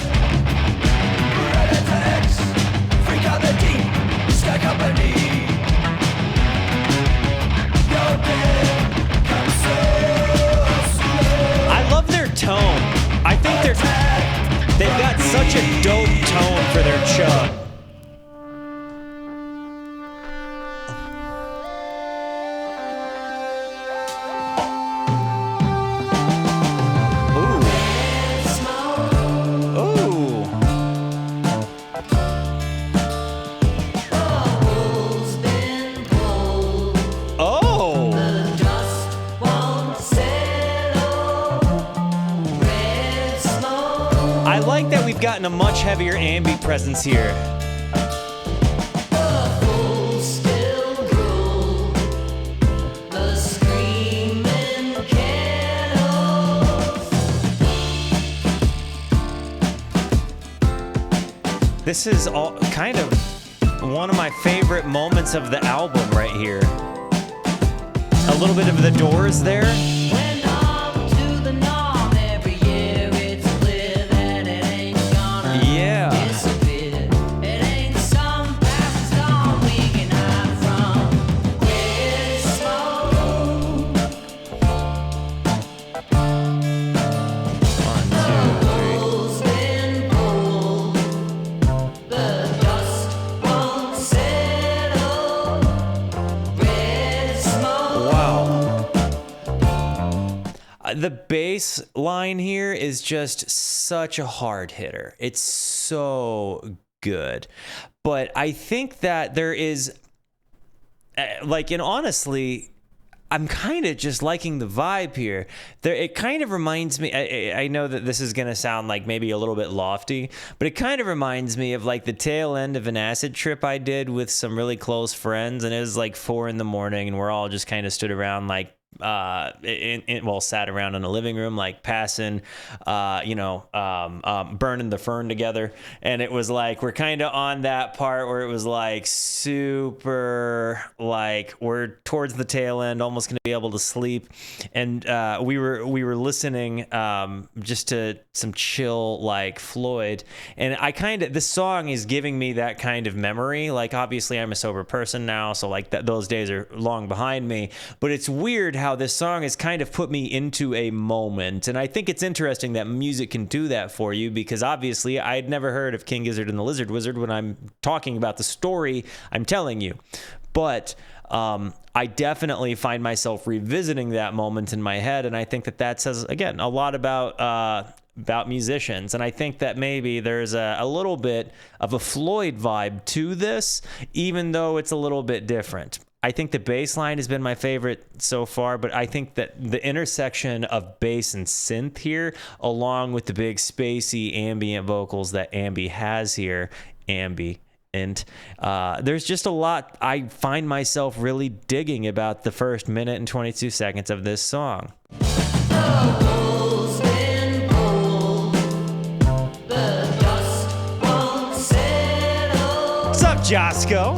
S6: Freak out the deep, stack up a knee. Your dead comes so slow.
S1: I love their tone. I think they've got such a dope tone for their chug. Gotten a much heavier ambi presence here. This is all kind of one of my favorite moments of the album right here. A little bit of the Doors there. The bass line here is just such a hard hitter. It's so good. But I think that there is, and honestly, I'm kind of just liking the vibe here. It kind of reminds me, I know that this is going to sound like maybe a little bit lofty, but it kind of reminds me of like the tail end of an acid trip I did with some really close friends. And it was like 4 a.m. and we're all just kind of stood around like, sat around in the living room, like passing, burning the fern together. And it was like, we're kind of on that part where it was like super, like we're towards the tail end, almost going to be able to sleep. And, we were listening, just to some chill, like Floyd. And this song is giving me that kind of memory. Like, obviously I'm a sober person now, so like those days are long behind me, but it's weird how this song has kind of put me into a moment. And I think it's interesting that music can do that for you, because obviously I'd never heard of King Gizzard and the Lizard Wizard when I'm talking about the story I'm telling you. But I definitely find myself revisiting that moment in my head. And I think that says, again, a lot about musicians. And I think that maybe there's a little bit of a Floyd vibe to this, even though it's a little bit different. I think the bass line has been my favorite so far, but I think that the intersection of bass and synth here, along with the big spacey ambient vocals that Ambi has here, and there's just a lot I find myself really digging about the first minute and 22 seconds of this song. What's up, Josco?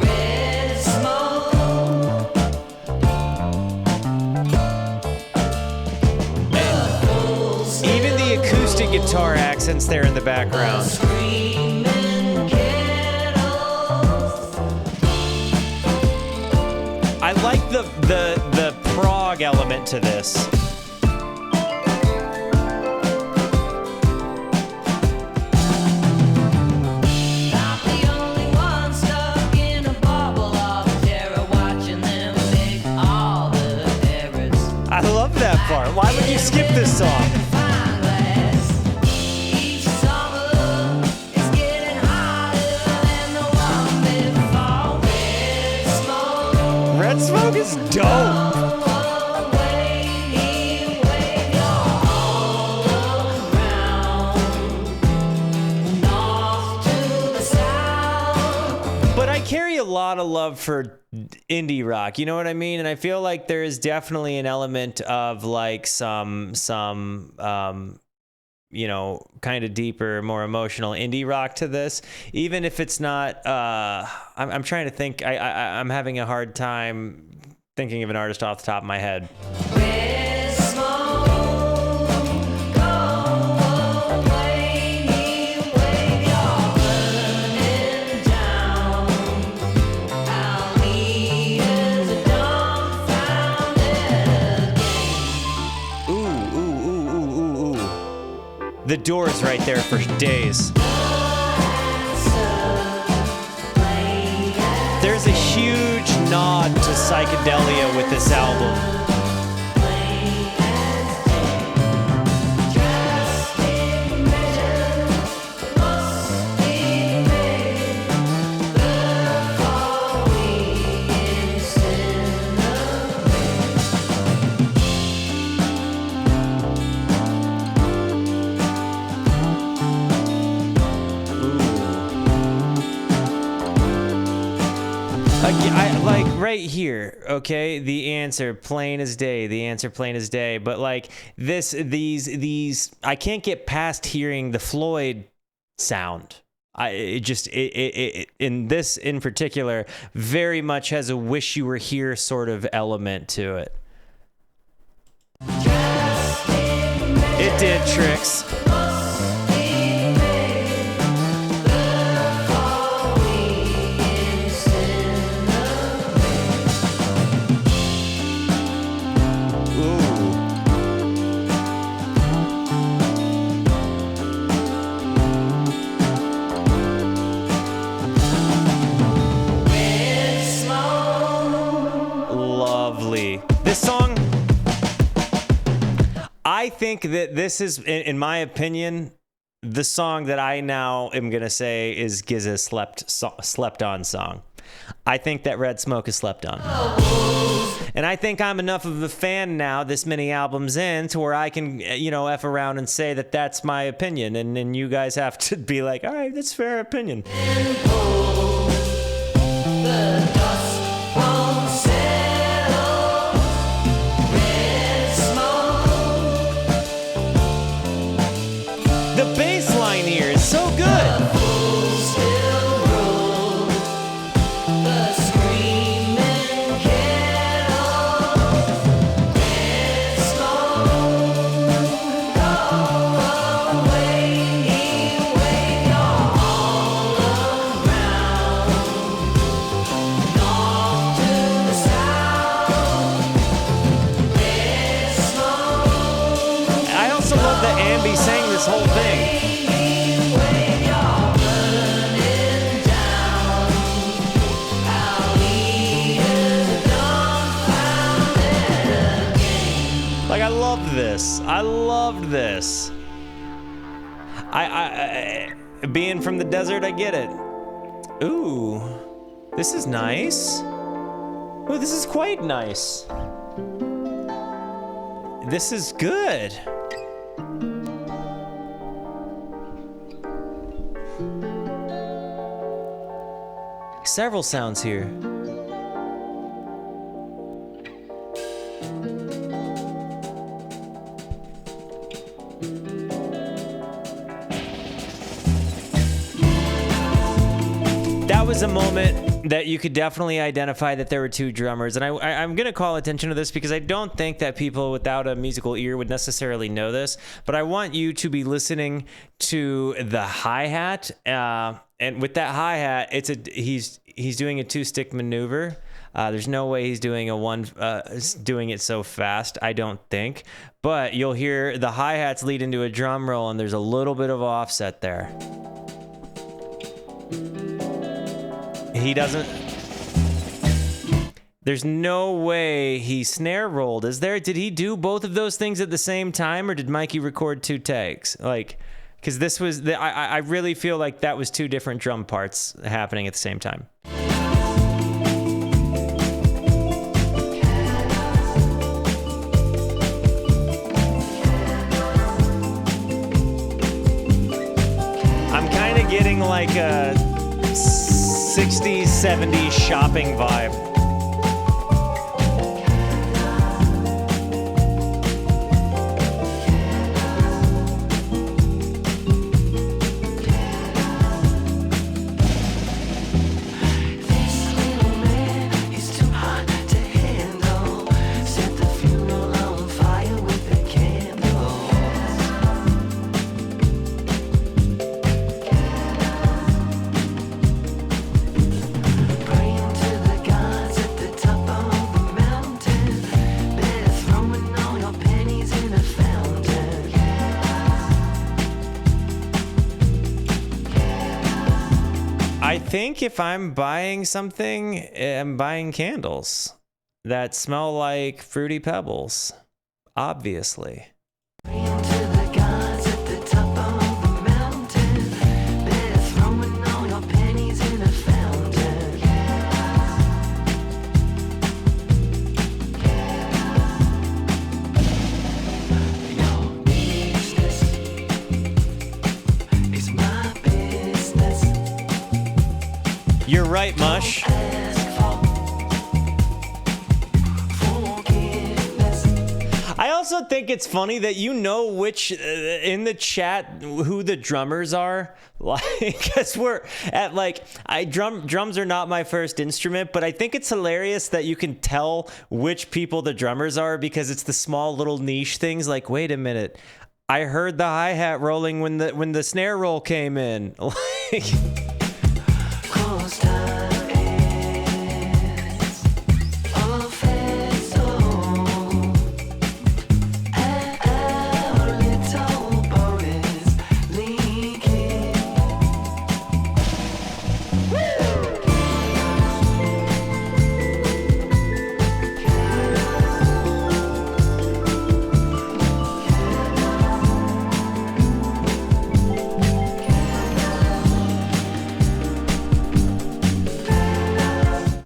S1: Even the acoustic guitar accents there in the background. I like the prog element to this. I love that part. Why would you skip this song? Red Smoke is dope. lot of love for indie rock. You know what I mean? And I feel like there is definitely an element of like some you know, kind of deeper, more emotional indie rock to this, even if it's not. I'm trying to think. I'm having a hard time thinking of an artist off the top of my head. The Doors right there for days. There's a huge nod to psychedelia with this album. Like right here, okay, the answer plain as day, but like these I can't get past hearing the Floyd sound. It in this in particular very much has a wish you were here sort of element to it. It did tricks. This song, I think that this is, in my opinion, the song that I now am going to say is Gizzard's slept on song. I think that Red Smoke is slept on. And I think I'm enough of a fan now, this many albums in, to where I can, you know, F around and say that that's my opinion. And then you guys have to be like, all right, that's fair opinion. The bass line here is so good. I also love that Ambi sang this whole thing. Like, I loved this. I loved this. I being from the desert, I get it. Ooh, this is nice. Ooh, this is quite nice. This is good. Several sounds here. That was a moment that you could definitely identify that there were two drummers. And I'm going to call attention to this because I don't think that people without a musical ear would necessarily know this. But I want you to be listening to the hi-hat. And with that hi-hat, he's doing a two-stick maneuver. There's no way he's doing doing it so fast, I don't think. But you'll hear the hi-hats lead into a drum roll, and there's a little bit of offset there. He doesn't... There's no way he snare rolled, is there? Did he do both of those things at the same time, or did Mikey record two takes? Like, because this was... I really feel like that was two different drum parts happening at the same time. I'm kind of getting like a 60s, 70s shopping vibe. I think if I'm buying something, I'm buying candles that smell like Fruity Pebbles, obviously. You're right, Mush. I also think it's funny that you know which in the chat who the drummers are, like, because we're at like drums are not my first instrument, but I think it's hilarious that you can tell which people the drummers are because it's the small little niche things. Like, wait a minute, I heard the hi-hat rolling when the snare roll came in. Like.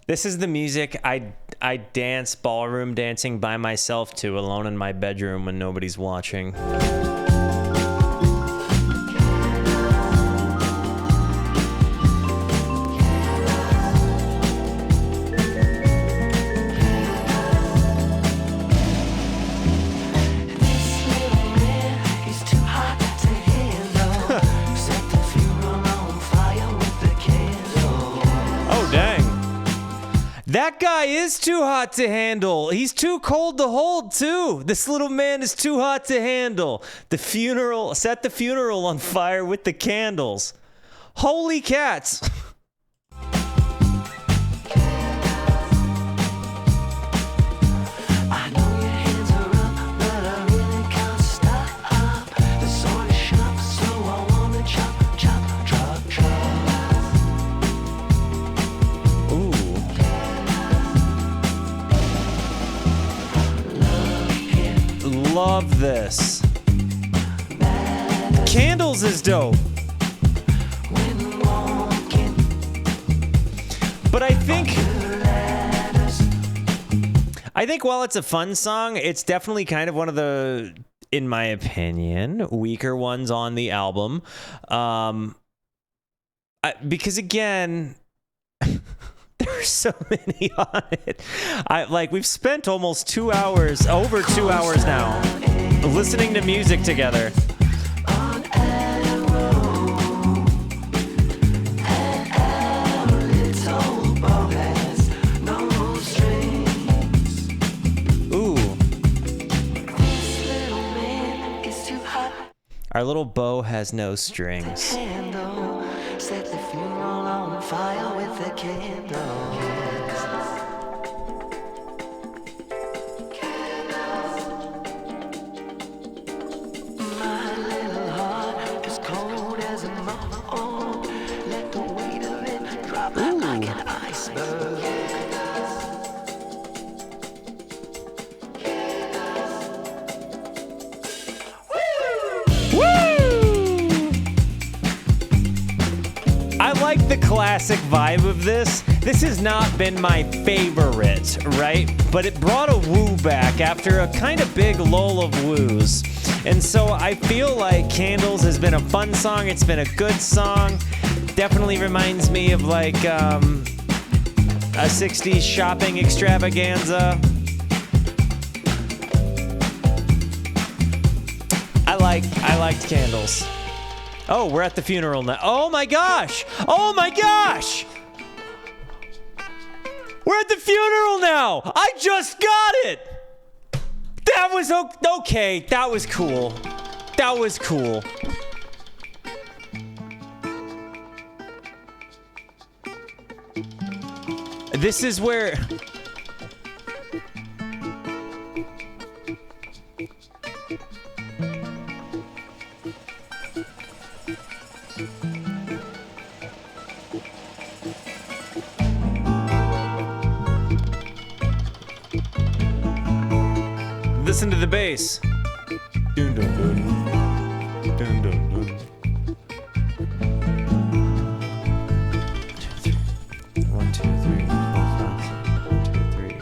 S1: This is the music I dance ballroom dancing by myself to, alone in my bedroom when nobody's watching. That guy is too hot to handle. He's too cold to hold, too. This little man is too hot to handle. Set the funeral on fire with the candles. Holy cats. Love this. Candles is dope. But I think while it's a fun song, it's definitely kind of one of the, in my opinion, weaker ones on the album. Because again, there's so many on it. We've spent almost 2 hours, over 2 hours now, listening to music together. Ooh. Our little bow has no strings. Set the funeral on fire with the candles. My little heart is cold as a moth. Let the weight of it drop like an iceberg. I like the classic vibe of this. This has not been my favorite, right? But it brought a woo back after a kind of big lull of woos. And so I feel like Candles has been a fun song. It's been a good song. Definitely reminds me of like a 60s shopping extravaganza. I liked Candles. Oh, we're at the funeral now. Oh my gosh! Oh my gosh! We're at the funeral now! I just got it! That was okay. That was cool. That was cool. This is where... Listen to the bass. Dun, dun, dun. Dun, dun, dun. 1, 2, 3, 4, 5, 2, 3,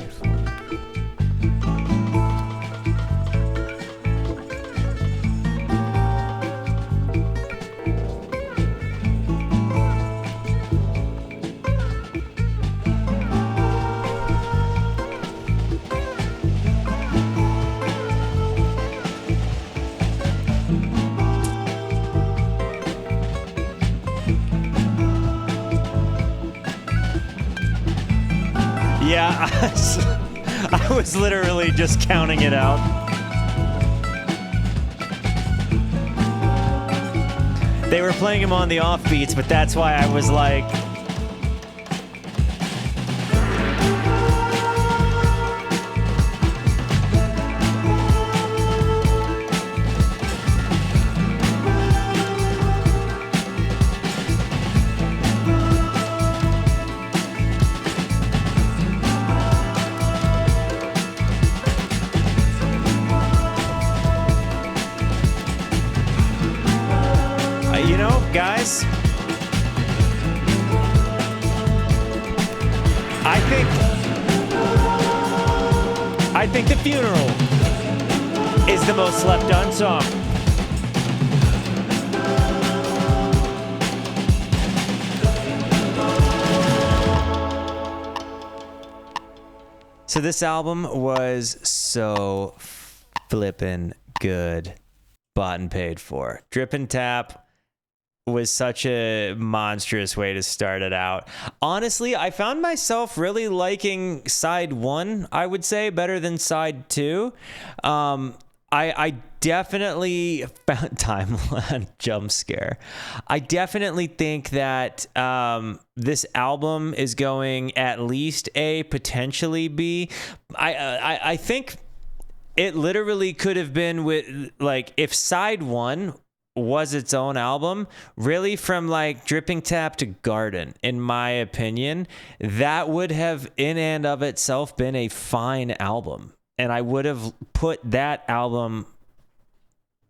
S1: Yeah, I was literally just counting it out. They were playing him on the offbeats, but that's why I was like... Guys, I think The Funeral is the most slept on song. So this album was so flippin' good. Bought and paid for. Drip and Tap was such a monstrous way to start it out. Honestly, I found myself really liking side 1, I would say, better than side 2. I definitely found timeline jump scare. I definitely think that this album is going at least A, potentially B. I think it literally could have been with, like, if side 1 was its own album, really from like Dripping Tap to Garden, in my opinion, that would have in and of itself been a fine album. And I would have put that album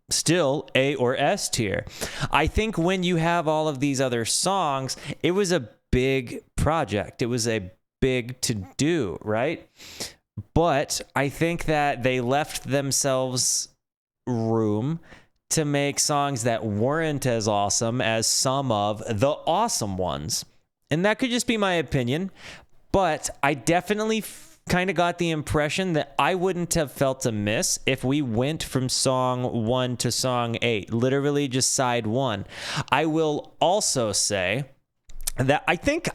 S1: still A or S tier. I think when you have all of these other songs, it was a big project. It was a big to do, right? But I think that they left themselves room to make songs that weren't as awesome as some of the awesome ones. And that could just be my opinion, but I definitely kind of got the impression that I wouldn't have felt a miss if we went from song 1 to song 8, literally just side 1. I will also say that I think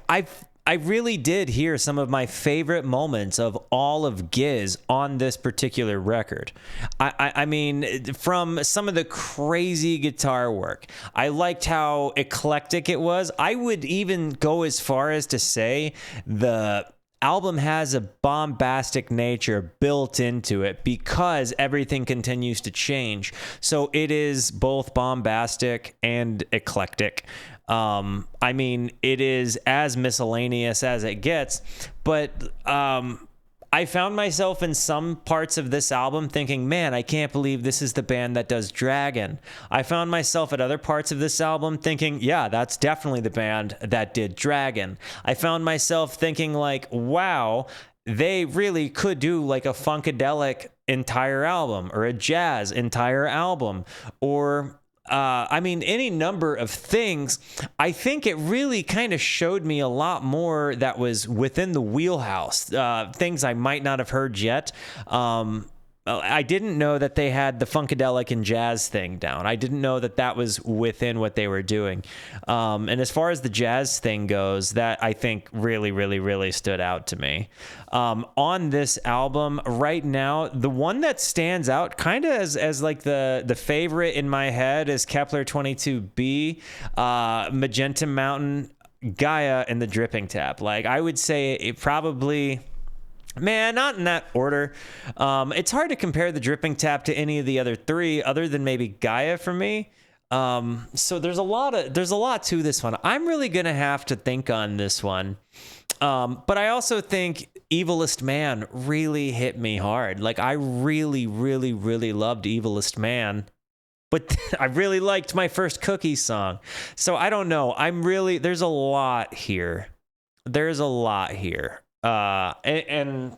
S1: I really did hear some of my favorite moments of all of Giz on this particular record. I mean, from some of the crazy guitar work, I liked how eclectic it was. I would even go as far as to say the album has a bombastic nature built into it because everything continues to change. So it is both bombastic and eclectic. I mean, it is as miscellaneous as it gets, but I found myself in some parts of this album thinking, man, I can't believe this is the band that does Dragon. I found myself at other parts of this album thinking, yeah, that's definitely the band that did Dragon. I found myself thinking like, wow, they really could do like a Funkadelic entire album or a jazz entire album or I mean, any number of things. I think it really kind of showed me a lot more that was within the wheelhouse, things I might not have heard yet. I didn't know that they had the Funkadelic and jazz thing down. I didn't know that that was within what they were doing. And as far as the jazz thing goes, that I think really, really, really stood out to me. On this album right now, the one that stands out kind of as like the favorite in my head is Kepler 22B, Magenta Mountain, Gaia, and the Dripping Tap. Like, I would say it probably... Man, not in that order. It's hard to compare the Dripping Tap to any of the other three, other than maybe Gaia for me. So there's a lot to this one. I'm really gonna have to think on this one. But I also think Evilest Man really hit me hard. Like, I really, really, really loved Evilest Man. But I really liked my first Cookie song. So I don't know. There's a lot here. There's a lot here. And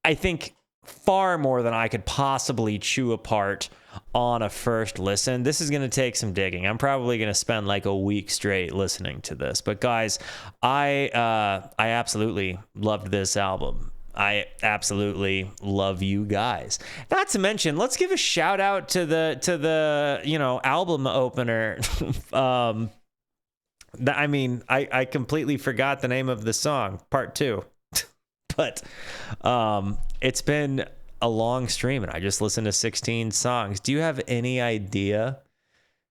S1: I think far more than I could possibly chew apart on a first listen. This is going to take some digging. I'm probably going to spend like a week straight listening to this. But guys, I absolutely loved this album. I absolutely love you guys. Not to mention, let's give a shout out to the album opener. I mean, I completely forgot the name of the song, part 2. But it's been a long stream, and I just listened to 16 songs. Do you have any idea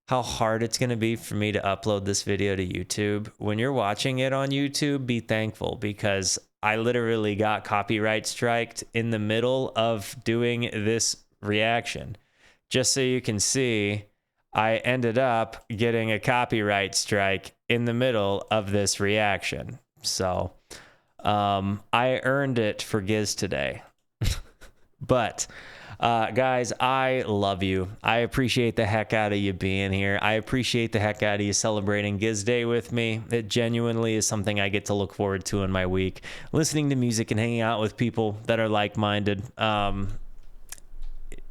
S1: how hard it's going to be for me to upload this video to YouTube? When you're watching it on YouTube, be thankful, because I literally got copyright striked in the middle of doing this reaction. Just so you can see, I ended up getting a copyright strike in the middle of this reaction. So I earned it for Giz today. But guys, I love you. I appreciate the heck out of you being here. I appreciate the heck out of you celebrating Giz Day with me. It genuinely is something I get to look forward to in my week. Listening to music and hanging out with people that are like-minded,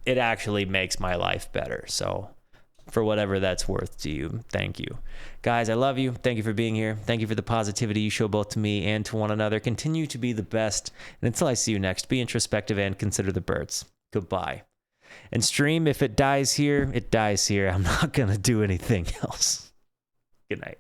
S1: it actually makes my life better. So for whatever that's worth to you, thank you. Guys, I love you. Thank you for being here. Thank you for the positivity you show both to me and to one another. Continue to be the best. And until I see you next, be introspective and consider the birds. Goodbye. And stream, if it dies here, it dies here. I'm not going to do anything else. Good night.